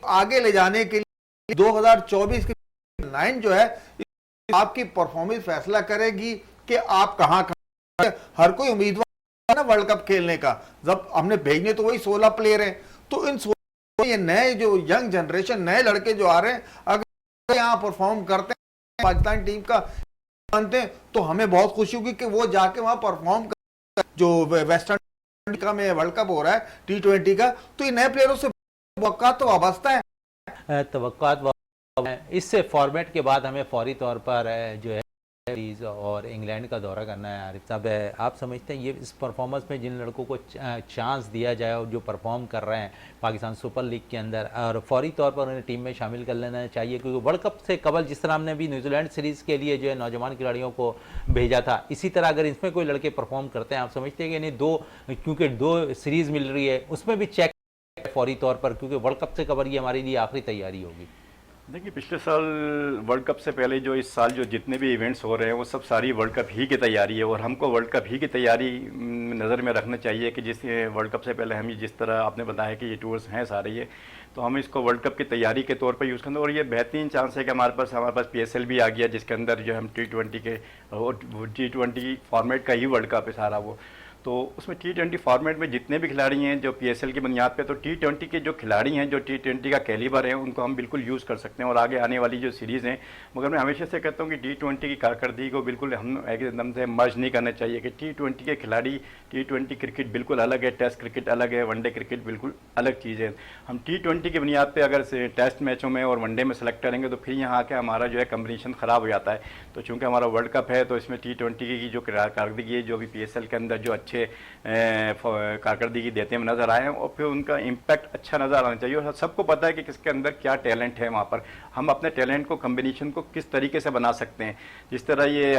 आगे ले जाने के लिए 2024 की 9 जो है आपकी परफॉर्मेंस फैसला करेगी कि आप कहां। हर कोई उम्मीदवार ना वर्ल्ड कप खेलने का, जब हमने भेजने तो वही 16 प्लेयर हैं। तो इन 16 ये नए जो यंग जनरेशन, नए लड़के जो आ रहे हैं, अगर यहाँ परफॉर्म करते हैं, पाकिस्तान टीम का बनते हैं, तो हमें बहुत खुशी होगी कि वो जाके वहां परफॉर्म कर। जो वेस्टर्न का में वर्ल्ड कप हो रहा है T20 का, तो ये नए प्लेयरों से तो वाबस्ता है। तवक्कुआत इससे फॉर्मेट के बाद हमें फौरी तौर पर जो है और इंग्लैंड का दौरा करना है। आरिफ साहब, आप समझते हैं ये इस परफॉर्मेंस में जिन लड़कों को चांस दिया जाए और जो परफॉर्म कर रहे हैं पाकिस्तान सुपर लीग के अंदर, और फौरी तौर पर उन्हें टीम में शामिल कर लेना चाहिए? क्योंकि वर्ल्ड कप से कबल जिस तरह हमने भी न्यूजीलैंड सीरीज़ के लिए जो है नौजवान खिलाड़ियों को भेजा था, इसी तरह अगर इसमें कोई लड़के परफॉर्म करते हैं, आप समझते हैं कि इन्हें क्योंकि 2 सीरीज़ मिल रही है, उसमें भी चेक फौरी तौर पर, क्योंकि वर्ल्ड कप से कबल ये हमारे लिए आखिरी तैयारी होगी। देखिए, पिछले साल वर्ल्ड कप से पहले जो इस साल जो जितने भी इवेंट्स हो रहे हैं वो सब सारी वर्ल्ड कप ही की तैयारी है, और हमको वर्ल्ड कप ही की तैयारी नज़र में रखना चाहिए कि जिस वर्ल्ड कप से पहले हम ये जिस तरह आपने बताया कि ये टूर्स हैं सारे ये, तो हम इसको वर्ल्ड कप की तैयारी के तौर पर यूज़ करते हैं। और ये बेहतरीन चांस है कि हमारे पास PSL भी आ गया, जिसके अंदर जो हम T20 के और T20 फॉर्मेट का ही वर्ल्ड कप है सारा वो। तो उसमें T20 फॉर्मेट में जितने भी खिलाड़ी हैं जो PSL की बुनियाद पे, तो T20 के जो खिलाड़ी हैं जो T20 का कैलिबर है उनको हम बिल्कुल यूज़ कर सकते हैं और आगे आने वाली जो सीरीज़ हैं। मगर मैं हमेशा से कहता हूँ कि T20 की कारकर्दगी को बिल्कुल हम एकदम से मर्ज नहीं करना चाहिए कि T20 के खिलाड़ी, T20 क्रिकेट बिल्कुल अलग है, टेस्ट क्रिकेट अलग है, वनडे क्रिकेट बिल्कुल अलग चीज़ है। हम T20 की बुनियाद पर अगर से टेस्ट मैचों में और वनडे में सेलेक्ट करेंगे तो फिर यहाँ आके हमारा जो है कम्बिनेशन ख़राब हो जाता है। तो चूँकि हमारा वर्ल्ड कप है तो इसमें T20 की जो कारकर्दगी है, जो भी PSL के अंदर जो अच्छे कारकर्दगी देते हैं नज़र आए हैं, और फिर उनका इम्पैक्ट अच्छा नज़र आना चाहिए। और सबको पता है कि किसके अंदर क्या टैलेंट है, वहाँ पर हम अपने टैलेंट को कम्बिनेशन को किस तरीके से बना सकते हैं। जिस तरह ये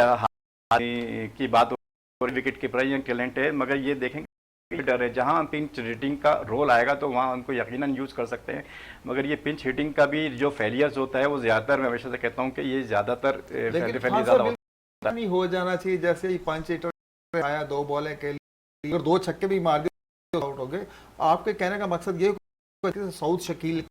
की बात विकेट कीपर ये टैलेंट है, मगर ये देखेंगे डर है, जहाँ पिंच हिटिंग का रोल आएगा तो वहाँ उनको यकीनन यूज़ कर सकते हैं। मगर ये पिंच हिटिंग का भी जो फेलियर्स होता है वो ज़्यादातर, मैं हमेशा से कहता हूँ कि ये ज़्यादातर ज़्यादा नहीं हो जाना चाहिए। जैसे ही पंच हिटर आया 2 बॉलें के लिए, अगर 2 छक्के भी मार दिए तो आउट हो गए। आपके कहने का मकसद ये साउथ शकील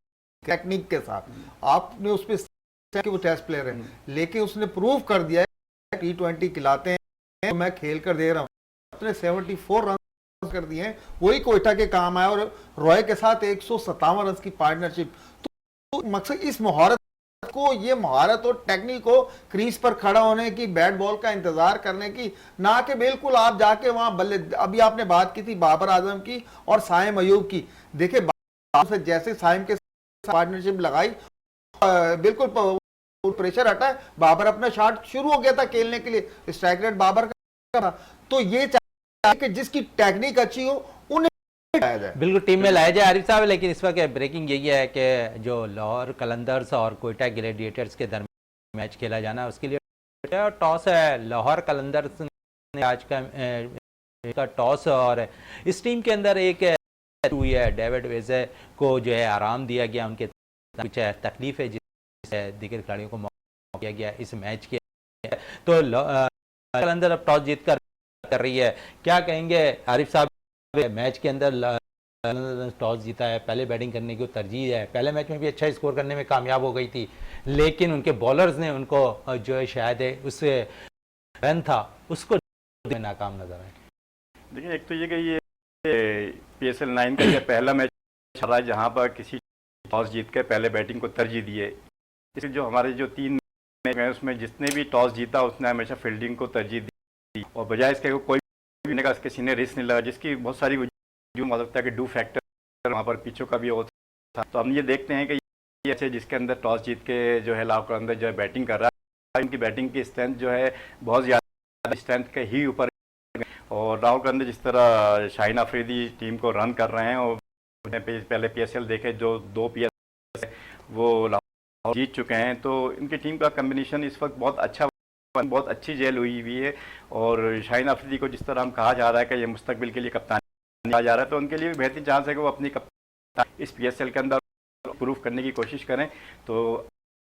टेक्निक के साथ आपने उस पर कि वो टेस्ट प्लेयर है, लेकिन उसने प्रूव कर दिया है T20 खिलाते हैं, मैं खेल कर दे रहा हूँ। उसने 74 रन कर दिए हैं, वही कोयटा के काम आया, और रॉय के साथ 157 रन की पार्टनरशिप। तो मकसद इस महारत को, ये महारत और टेक्निक को क्रीज पर खड़ा होने की, बैट बॉल का इंतजार करने की, ना कि बिल्कुल आप जाके वहां बल्ले। अभी आपने बात की थी बाबर आजम की और साइम अयूब की। देखिए बाबर से जैसे साइम के पार्टनरशिप लगाई, बिल्कुल प्रेशर हटा है, बाबर अपना शॉट शुरू हो गया था खेलने के लिए, स्ट्राइक रेट बाबर का था। तो ये चाहिए कि जिसकी टेक्निक अच्छी हो उन्हें बिल्कुल टीम में लाया जाए आरिफ साहब। लेकिन इस वक्त ब्रेकिंग यही है कि जो लाहौर कलंदर्स और कोयटा ग्लैडिएटर्स के दरमियान मैच खेला जाना है, उसके लिए टॉस है। लाहौर कलंदर्स ने आज का टॉस, और इस टीम के अंदर एक हुई है, डेविड वेजे को जो है आराम दिया गया, उनके कुछ तकलीफ है जिससे दीगर खिलाड़ियों को मौका दिया गया इस मैच के। तो कलंदर अब टॉस जीत कर रही है, क्या कहेंगे आरिफ साहब? मैच के अंदर टॉस जीता है, पहले बैटिंग करने की तरजीह है। पहले मैच में भी अच्छा स्कोर करने में कामयाब हो गई थी, लेकिन उनके बॉलर्स ने उनको जो है शायद उससे रन था उसको नाकाम नजर आए। देखिए, एक तो ये कि ये PSL 9 का ये पहला मैच रहा है जहाँ पर किसी टॉस जीत कर पहले बैटिंग को तरजीह दी है। इसलिए जो हमारे जो 3 मैच हैं उसमें जिसने भी टॉस जीता उसने हमेशा फील्डिंग को तरजीह दी, और बजाय इसके कोई का इसके सीने रिस्क नहीं लगा, जिसकी बहुत सारी जो हो सकता है कि डू फैक्टर वहाँ पर पिचों का भी होता था। तो हम ये देखते हैं कि ये अच्छे जिसके अंदर टॉस जीत के जो है लाहौर कलंदर जो है बैटिंग कर रहा है, इनकी बैटिंग की स्ट्रेंथ जो है बहुत ज़्यादा स्ट्रेंथ के ही ऊपर, और लाहौर कलंदर जिस तरह शाहीन अफरीदी टीम को रन कर रहे हैं, और पहले PSL देखे जो 2 PSL वो लाहौर जीत चुके हैं, तो इनकी टीम का कम्बिनेशन इस वक्त बहुत अच्छा, बहुत अच्छी जेल हुई है। और शाहीन अफरीदी को जिस तरह हम कहा जा रहा है कि ये मुस्तकबिल के लिए कप्तान कहा जा रहा है, तो उनके लिए भी बेहतरीन चांस है कि वो अपनी कप्तान इस PSL के अंदर प्रूफ करने की कोशिश करें। तो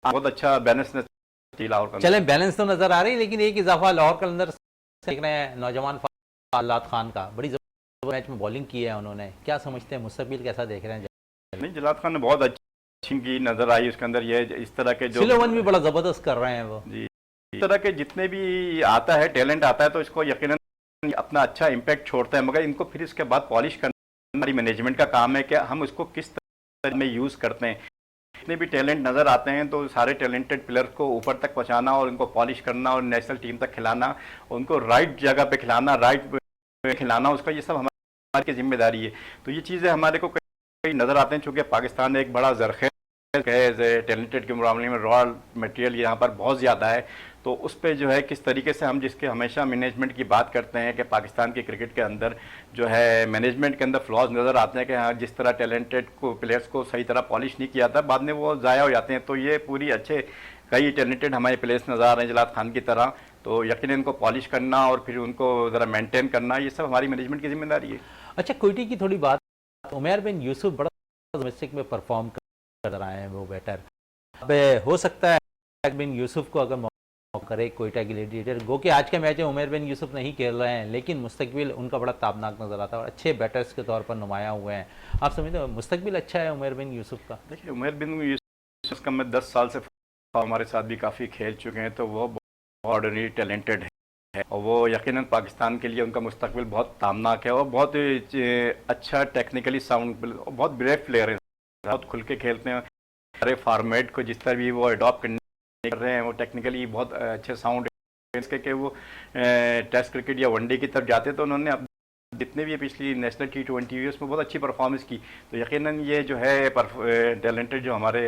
बहुत अच्छा बैलेंस चले बैलेंस तो नजर आ रही है, लेकिन एक इजाफा लाहौर कलंदर देख रहे हैं नौजवान जलात खान का, बड़ी मैच में बॉलिंग की है उन्होंने, क्या समझते हैं मुस्तकबिल कैसा देख रहे हैं? नहीं, जलात खान ने बहुत अच्छी की नजर आई उसके अंदर, ये इस तरह के जो सिलोवन भी बड़ा जबरदस्त कर रहे हैं वो जी, इस तरह के जितने भी आता है टैलेंट आता है तो इसको यकीनन अपना अच्छा इम्पैक्ट छोड़ता है, मगर इनको फिर इसके बाद पॉलिश करना हमारी मैनेजमेंट का काम है कि हम इसको किस तरह में यूज़ करते हैं। जितने भी टैलेंट नज़र आते हैं तो सारे टैलेंटेड प्लेयर्स को ऊपर तक पहुंचाना और उनको पॉलिश करना और नेशनल टीम तक खिलाना, उनको राइट जगह पे खिलाना, राइट खिलाना, उसका ये सब हमारी जिम्मेदारी है। तो ये चीज़ें हमारे को कई नज़र आते हैं, चूँकि पाकिस्तान एक बड़ा जरखेज है टैलेंटेड के मामले में, रॉ मटेरियल यहाँ पर बहुत ज़्यादा है। तो उस पर जो है किस तरीके से हम, जिसके हमेशा मैनेजमेंट की बात करते हैं कि पाकिस्तान के क्रिकेट के अंदर जो है मैनेजमेंट के अंदर फ्लॉज नज़र आते हैं कि हाँ जिस तरह टैलेंटेड को प्लेयर्स को सही तरह पॉलिश नहीं किया था, बाद में वो ज़ाया हो जाते हैं। तो ये पूरी अच्छे कई टैलेंटेड हमारे प्लेयर्स नज़र आ रहे हैं जलात खान की तरह, तो यकीनन इनको पॉलिश करना और फिर उनको ज़रा मेंटेन करना, ये सब हमारी मैनेजमेंट की जिम्मेदारी है। अच्छा, कोयटे की थोड़ी बात, उमैर बिन यूसुफ बड़ा डोमेस्टिक में परफॉर्म कर रहे हैं वो बैटर, अब हो सकता है उमर बिन यूसुफ को अगर मौका करे कोयटा ग्लैडिएटर, गो कि आज के मैच में उमर बिन यूसुफ नहीं खेल रहे हैं, लेकिन मुस्तकबिल उनका बड़ा ताबनाक नजर आता है और अच्छे बैटर्स के तौर पर नुमाया हुए हैं। आप समझते हो मुस्तकबिल अच्छा है उमर बिन यूसुफ का? देखिए, उमर बिन यूसुफ का मैं 10 साल से हमारे साथ भी काफ़ी खेल चुके हैं, तो वो ऑर्डिनरी टैलेंटेड है और वो यकीनन पाकिस्तान के लिए उनका मुस्तकबिल बहुत तामनाक है और बहुत अच्छा टेक्निकली साउंड, बहुत ब्रेव प्लेयर है, बहुत खुल के खेलते हैं। सारे फॉर्मेट को जिस तरह भी वो अडॉप्ट करने कर रहे हैं, वो टेक्निकली बहुत अच्छे साउंड इसके कि वो टेस्ट क्रिकेट या वनडे की तरफ जाते, तो उन्होंने अब जितने भी पिछली नेशनल T20 उसमें बहुत अच्छी परफॉर्मेंस की। तो यकीनन ये जो है टैलेंटेड जो हमारे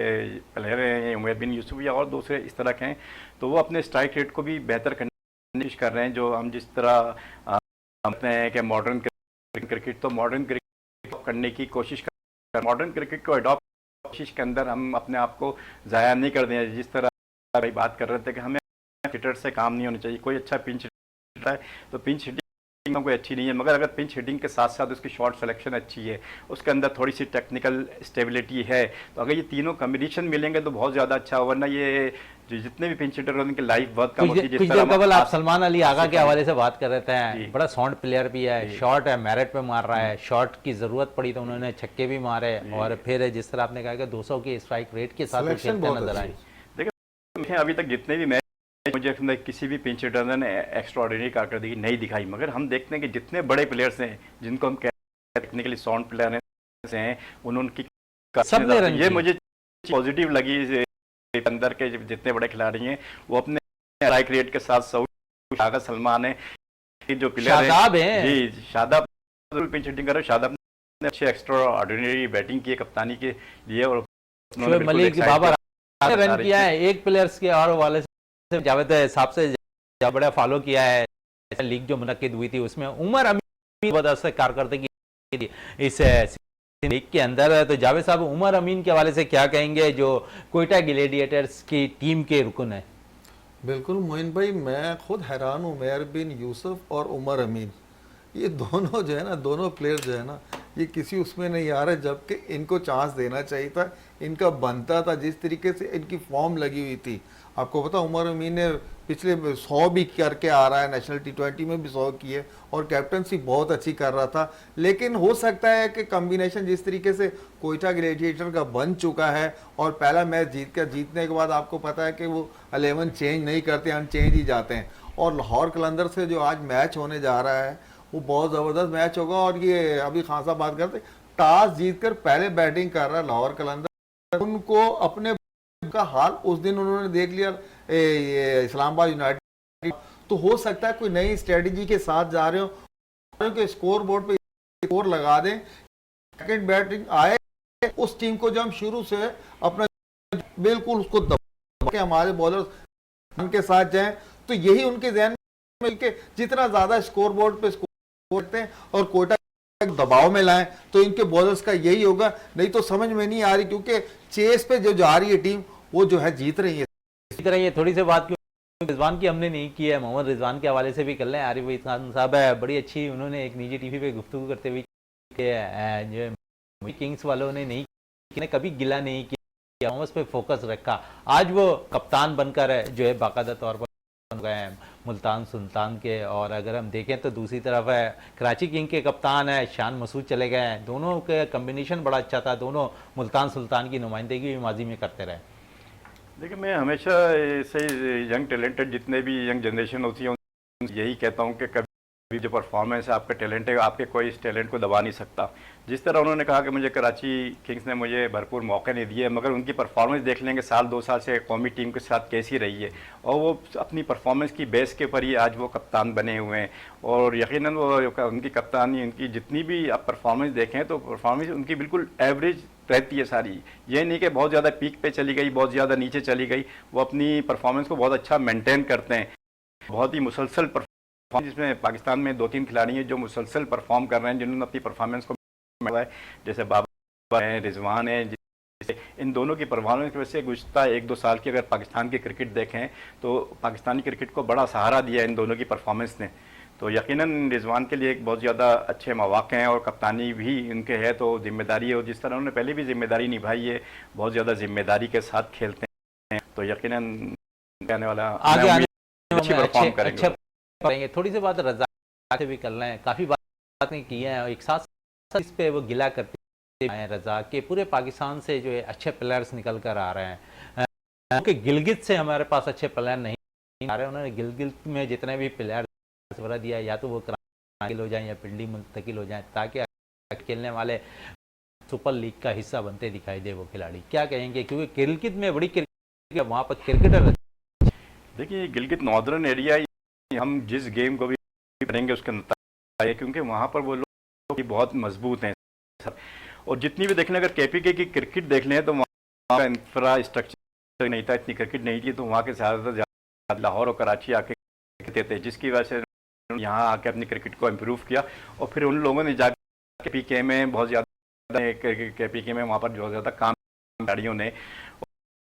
प्लेयर हैं उमर बिन यूसुफ या और दूसरे इस तरह के हैं, तो वो अपने स्ट्राइक रेट को भी बेहतर करने की कोशिश कर रहे हैं। जो हम जिस तरह समझते हैं कि मॉडर्न क्रिकेट, तो मॉडर्न क्रिकेट करने की कोशिश कर, मॉडर्न क्रिकेट को अडॉप्ट कोशिश के अंदर हम अपने आप को ज़ाया नहीं कर दें। जिस तरह भाई बात कर रहे थे कि हमें हिटर से काम नहीं होना चाहिए। कोई अच्छा पिंच हिटर है तो पिंच हिटिंग कोई अच्छी नहीं है, मगर अगर पिंच हिटिंग के साथ साथ उसकी शॉट सिलेक्शन अच्छी है, उसके अंदर थोड़ी सी टेक्निकल स्टेबिलिटी है, तो अगर ये तीनों कॉम्बिनेशन मिलेंगे तो बहुत ज़्यादा अच्छा। वरना ये जो जितने भी पिंच हिटर उनकी लाइफ बहुत कम होती है। कुछ देर कबल आप सलमान अली आगा के हवाले से बात कर रहे थे, बड़ा साउंड प्लेयर भी है, शॉट है मेरिट पे मार रहा है, शॉट की जरूरत पड़ी तो उन्होंने छक्के भी मारे और फिर जिस तरह आपने कहा कि 200 की स्ट्राइक रेट के साथ खेलते नजर आए। देखिए, अभी तक जितने भी मैच मुझे किसी भी पिंच हिटर ने एक्स्ट्रा ऑर्डिनरी कारकर्दगी नहीं दिखाई, मगर हम देखते हैं कि जितने बड़े प्लेयर्स हैं जिनको हम टेक्निकली साउंड प्लेयर हैं, उनकी ये मुझे पॉजिटिव लगी। अंदर के जितने बड़े खिलाड़ी हैं वो अपने स्ट्राइक रेट के साथ शादाब सलमान है जो प्लेयर है जी, शादाब पिंच हिटिंग कर रहे, शादाब ने अच्छे एक्स्ट्रा ऑर्डिनरी बैटिंग की कप्तानी के लिए और मलिक बाबर रन किया है एक प्लेयर्स के और वाले से जावेद साहब से बड़ा फॉलो किया है। लीग जो मुनक्किद हुई थी उसमें उमर अमीन बहुत कारकर्दगी इस लीग के अंदर, तो जावेद साहब उमर अमीन के हवाले से क्या कहेंगे जो कोयटा ग्लैडिएटर्स की टीम के रुकन है? बिल्कुल मोइन भाई, मैं खुद हैरान हूँ उमर बिन यूसुफ और उमर अमीन, ये दोनों जो है ना, दोनों प्लेयर जो है ना, ये किसी उसमें नहीं आ रहे, जबकि इनको चांस देना चाहिए था, इनका बनता था। जिस तरीके से इनकी फॉर्म लगी हुई थी, आपको पता उमर अमीन ने पिछले 100 भी करके आ रहा है, नेशनल T20 में भी 100 की है और कैप्टनसी बहुत अच्छी कर रहा था। लेकिन हो सकता है कि कॉम्बिनेशन जिस तरीके से कोयटा ग्लैडिएटर का बन चुका है और पहला मैच जीतने के बाद आपको पता है कि वो 11 चेंज नहीं करते, अनचेंज ही जाते हैं। और लाहौर कलंदर से जो आज मैच होने जा रहा है वो बहुत ज़बरदस्त मैच होगा। और ये अभी खान साहब बात करते, टॉस जीतकर पहले बैटिंग कर रहा है लाहौर कलंदर, उनको अपने का हाल उस दिन उन्होंने देख लिया ये इस्लामाबाद यूनाइटेड, तो हो सकता है कोई नई स्ट्रेटजी के साथ जा रहे हो कि स्कोर बोर्ड पे स्कोर लगा दें, सेकंड बैटिंग आए उस टीम को जो हम शुरू से अपना बिल्कुल उसको दबा के हमारे बॉलर उनके साथ जाएं, तो यही उनके जहन में कि जितना ज्यादा स्कोर बोर्ड पे स्कोर करते हैं और कोटा दबाव में लाएं तो इनके बॉलर्स का यही होगा। नहीं तो समझ में नहीं आ रही, क्योंकि चेस पे जो जा रही है टीम वो जो है जीत रही है। थोड़ी सी बात रिजवान की हमने नहीं की है, मोहम्मद रिजवान के हवाले से भी कर लें। आरिफ खान साहब है, बड़ी अच्छी उन्होंने एक निजी टीवी पे गुफ्तगू करते हुए जो किंग्स वालों ने नहीं कभी गिला नहीं किया, उस पे फोकस रखा। आज वो कप्तान बनकर जो है बाकायदा तौर पर गए हैं मुल्तान सुल्तान के, और अगर हम देखें तो दूसरी तरफ है कराची किंग के कप्तान है शान मसूद चले गए हैं। दोनों के कम्बिनेशन बड़ा अच्छा था, दोनों मुल्तान सुल्तान की नुमाइंदगी भी माजी में करते रहे। देखिए, मैं हमेशा ऐसे यंग टैलेंटेड जितने भी यंग जनरेशन होती है यही कहता हूँ कि कभी जो परफॉर्मेंस है, आपका टैलेंट है, आपके कोई इस टैलेंट को दबा नहीं सकता। जिस तरह उन्होंने कहा कि मुझे कराची किंग्स ने मुझे भरपूर मौके नहीं दिए, मगर उनकी परफॉर्मेंस देख लेंगे साल 2 साल से कौमी टीम के साथ कैसी रही है, और वो अपनी परफॉर्मेंस की बेस के पर ही आज वो कप्तान बने हुए हैं। और यकीनन वो उनकी कप्तानी, उनकी जितनी भी आप परफॉर्मेंस देखें तो परफॉर्मेंस उनकी बिल्कुल एवरेज रहती है सारी। ये नहीं कि बहुत ज़्यादा पीक पे चली गई, बहुत ज़्यादा नीचे चली गई, वो अपनी परफॉर्मेंस को बहुत अच्छा मेंटेन करते हैं। बहुत ही मुसलसल परफॉर्मेंस, जिसमें पाकिस्तान में 2-3 खिलाड़ी हैं जो मुसलसल परफॉर्म कर रहे हैं, जिन्होंने अपनी परफॉर्मेंस को है, जैसे बाबर हैं, रिजवान हैं। इन दोनों की परफॉर्मेंस की वजह से गुज़श्ता 1-2 साल की अगर पाकिस्तान की क्रिकेट देखें तो पाकिस्तानी क्रिकेट को बड़ा सहारा दिया इन दोनों की परफॉर्मेंस ने। तो यकीनन रिजवान के लिए एक बहुत ज़्यादा अच्छे मौक़े हैं और कप्तानी भी उनके है, तो जिम्मेदारी है, और जिस तरह उन्होंने पहले भी जिम्मेदारी निभाई है, बहुत ज़्यादा जिम्मेदारी के साथ खेलते हैं। तो यकीनन आने वाला आगे मैं आने उम्मीद अच्छी में परफॉर्म अच्छे करेंगे। करेंगे। थोड़ी सी बात रजा से भी कर लें, काफ़ी बातें की हैं और एक साथ साथ इस पे वो गिला करते हैं रजा के पूरे पाकिस्तान से जो है अच्छे प्लेयर्स निकल कर आ रहे हैं, क्योंकि गिलगित से हमारे पास अच्छे प्लेयर नहीं आ रहे। उन्होंने गिलगित में जितने भी प्लेयर मशवरा दिया या तो वो कराची हो जाए या पिंडी मुंतकिल हो जाए, ताकि खेलने वाले सुपर लीग का हिस्सा बनते दिखाई दे वो खिलाड़ी। क्या कहेंगे, क्योंकि गिलगित में बड़ी क्रिकेट, वहाँ पर क्रिकेटर। देखिए गिलगित नॉर्दर्न एरिया, हम जिस गेम को भी करेंगे उसके नतीजे, क्योंकि वहाँ पर वो लोग बहुत मजबूत हैं। और जितनी भी देख लें, अगर केपीके की क्रिकेट देख लें तो वहाँ का इंफ्रास्ट्रक्चर नहीं था, इतनी क्रिकेट नहीं थी, तो वहाँ के ज़्यादातर लाहौर और कराची आके खेलते थे, जिसकी वजह से यहाँ आके अपनी क्रिकेट को इम्प्रूव किया। और फिर उन लोगों ने जाकर केपीके में बहुत ज़्यादा, केपीके में वहाँ पर बहुत ज़्यादा काम खिलाड़ियों ने,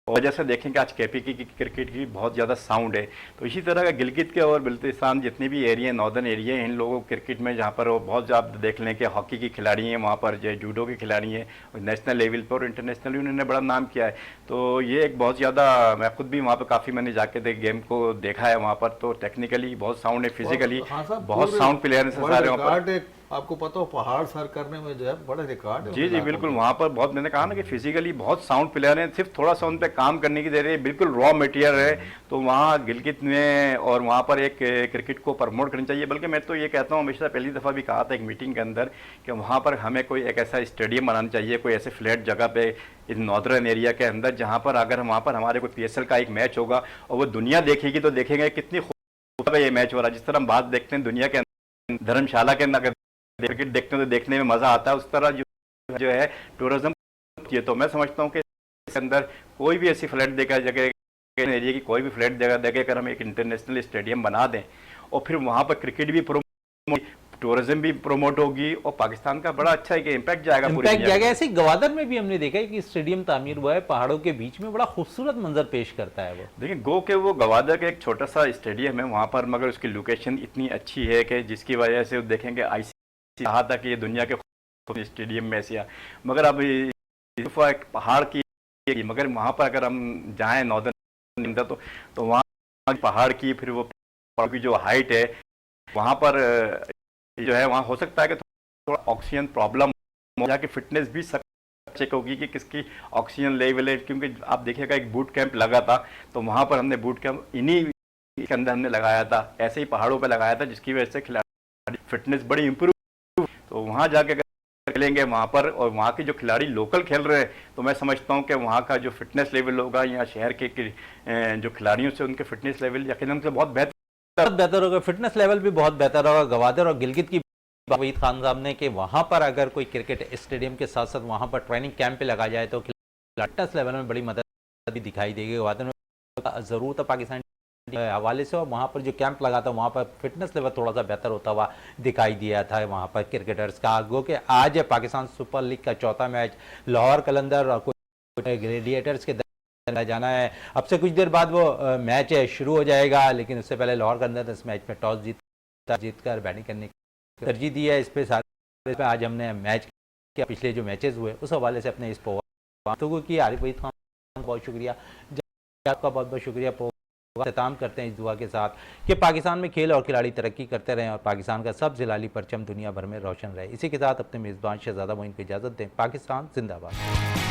वजह से देखेंगे आज केपीके की क्रिकेट की बहुत ज़्यादा साउंड है। तो इसी तरह का गिलगित के और बल्तिस्तान जितने भी एरिया नॉर्दर्न एरिया हैं, इन लोगों को क्रिकेट में जहाँ पर वो बहुत ज़्यादा देख लें कि हॉकी की खिलाड़ी हैं, वहाँ पर जो जूडो के खिलाड़ी हैं, और नेशनल लेवल पर और इंटरनेशनली उन्होंने बड़ा नाम किया है। तो ये एक बहुत ज़्यादा, मैं खुद भी वहाँ पर काफ़ी मैंने जाके गेम को देखा है, वहाँ पर तो टेक्निकली बहुत साउंड है, फिजिकली बहुत साउंड प्लेयर हैं सारे वहाँ पर। आपको पता हो पहाड़ सर करने में जो है बड़े रिकॉर्ड है। जी जी बिल्कुल, वहाँ पर बहुत, मैंने कहा ना कि फिजिकली बहुत साउंड प्लेयर हैं, सिर्फ थोड़ा सा उन पर काम करने की देर है, बिल्कुल रॉ मटेरियल है। तो वहाँ गिलगित में और वहाँ पर एक क्रिकेट को प्रमोट करनी चाहिए। बल्कि मैं तो ये कहता हूँ, हमेशा पहली दफ़ा भी कहा था एक मीटिंग के अंदर कि वहाँ पर हमें कोई एक ऐसा स्टेडियम बनाना चाहिए, कोई ऐसे फ्लैट जगह पे इस नॉर्दर्न एरिया के अंदर, जहाँ पर अगर वहाँ पर हमारे कोई PSL का एक मैच होगा और वो दुनिया देखेगी तो देखेंगे कितनी खूबसूरत ये मैच हो रहा है। जिस तरह हम बात देखते हैं दुनिया के अंदर, धर्मशाला के अंदर क्रिकेट देखते हैं तो देखने में मज़ा आता है, उस तरह जो है टूरिज्म ये। तो मैं समझता हूँ कि इसके अंदर कोई भी ऐसी फ्लैट देगा जगह एरिया की, कोई भी फ्लैट जगह देकर अगर हम एक इंटरनेशनल स्टेडियम बना दें और फिर वहाँ पर क्रिकेट भी प्रमोट, टूरिज्म भी प्रमोट होगी और पाकिस्तान का बड़ा अच्छा एक इम्पैक्ट जाएगा, इम्पैक्ट जाएगा। ऐसे गवादर में भी हमने देखा है कि स्टेडियम तामीर हुआ है पहाड़ों के बीच में, बड़ा खूबसूरत मंजर पेश करता है वो। देखिए गो के वो गवादर का एक छोटा सा स्टेडियम है वहाँ पर, मगर उसकी लोकेशन इतनी अच्छी है कि जिसकी वजह से देखेंगे कहा था कि ये दुनिया के स्टेडियम में ऐसी, मगर अब एक पहाड़ की, मगर वहाँ पर अगर हम जाएं नॉर्दर्न अंदर तो वहाँ पहाड़ की, फिर वो पहाड़ की जो हाइट है वहाँ पर जो है, वहाँ हो सकता है कि थोड़ा ऑक्सीजन प्रॉब्लम हो जाके फिटनेस भी चेक होगी कि किसकी ऑक्सीजन लेवल है। क्योंकि आप देखिएगा एक बूट कैंप लगा था, तो वहाँ पर हमने बूट कैंप इन्हीं के अंदर हमने लगाया था, ऐसे ही पहाड़ों पर लगाया था, जिसकी वजह से खिलाड़ी फिटनेस बड़ी इम्प्रूव। तो वहाँ जाके अगर खेलेंगे वहाँ पर और वहाँ के जो खिलाड़ी लोकल खेल रहे हैं, तो मैं समझता हूँ कि वहाँ का जो फिटनेस लेवल होगा या शहर के जो खिलाड़ियों से उनके फिटनेस लेवल यकीनन से बहुत बेहतर होगा, फिटनेस लेवल भी बहुत बेहतर होगा। गवादर और गिलगित की वहीद खान साहब ने कि वहाँ पर अगर कोई क्रिकेट स्टेडियम के साथ साथ वहाँ पर ट्रेनिंग कैंप पे लगा जाए तो फिटनेस लेवल में बड़ी मदद भी दिखाई देगी। गवादर में ज़रूरत है पाकिस्तान हवाले से, और वहाँ पर जो कैंप लगा था वहाँ पर फिटनेस लेवल थोड़ा सा बेहतर होता हुआ दिखाई दिया था वहाँ पर क्रिकेटर्स का। आगो के आज है पाकिस्तान सुपर लीग का चौथा मैच, लाहौर कलंदर और ग्लेडिएटर्स के जाना है। अब से कुछ देर बाद वो मैच शुरू हो जाएगा, लेकिन उससे पहले लाहौर कलंदर इस मैच में टॉस जीतकर बैटिंग करने की तरजीह दी है। इस पर आज हमने मैच के पिछले जो मैचेस हुए उस हवाले से अपने इस बातों की आरिफ वहीद खान बहुत शुक्रिया, आपका बहुत बहुत शुक्रिया। इख्तिताम करते हैं इस दुआ के साथ कि पाकिस्तान में खेल और खिलाड़ी तरक्की करते रहें और पाकिस्तान का सब जिलाली परचम दुनिया भर में रोशन रहे। इसी के साथ अपने मेज़बान शहजादा मोइन को इजाज़त दें। पाकिस्तान जिंदाबाद।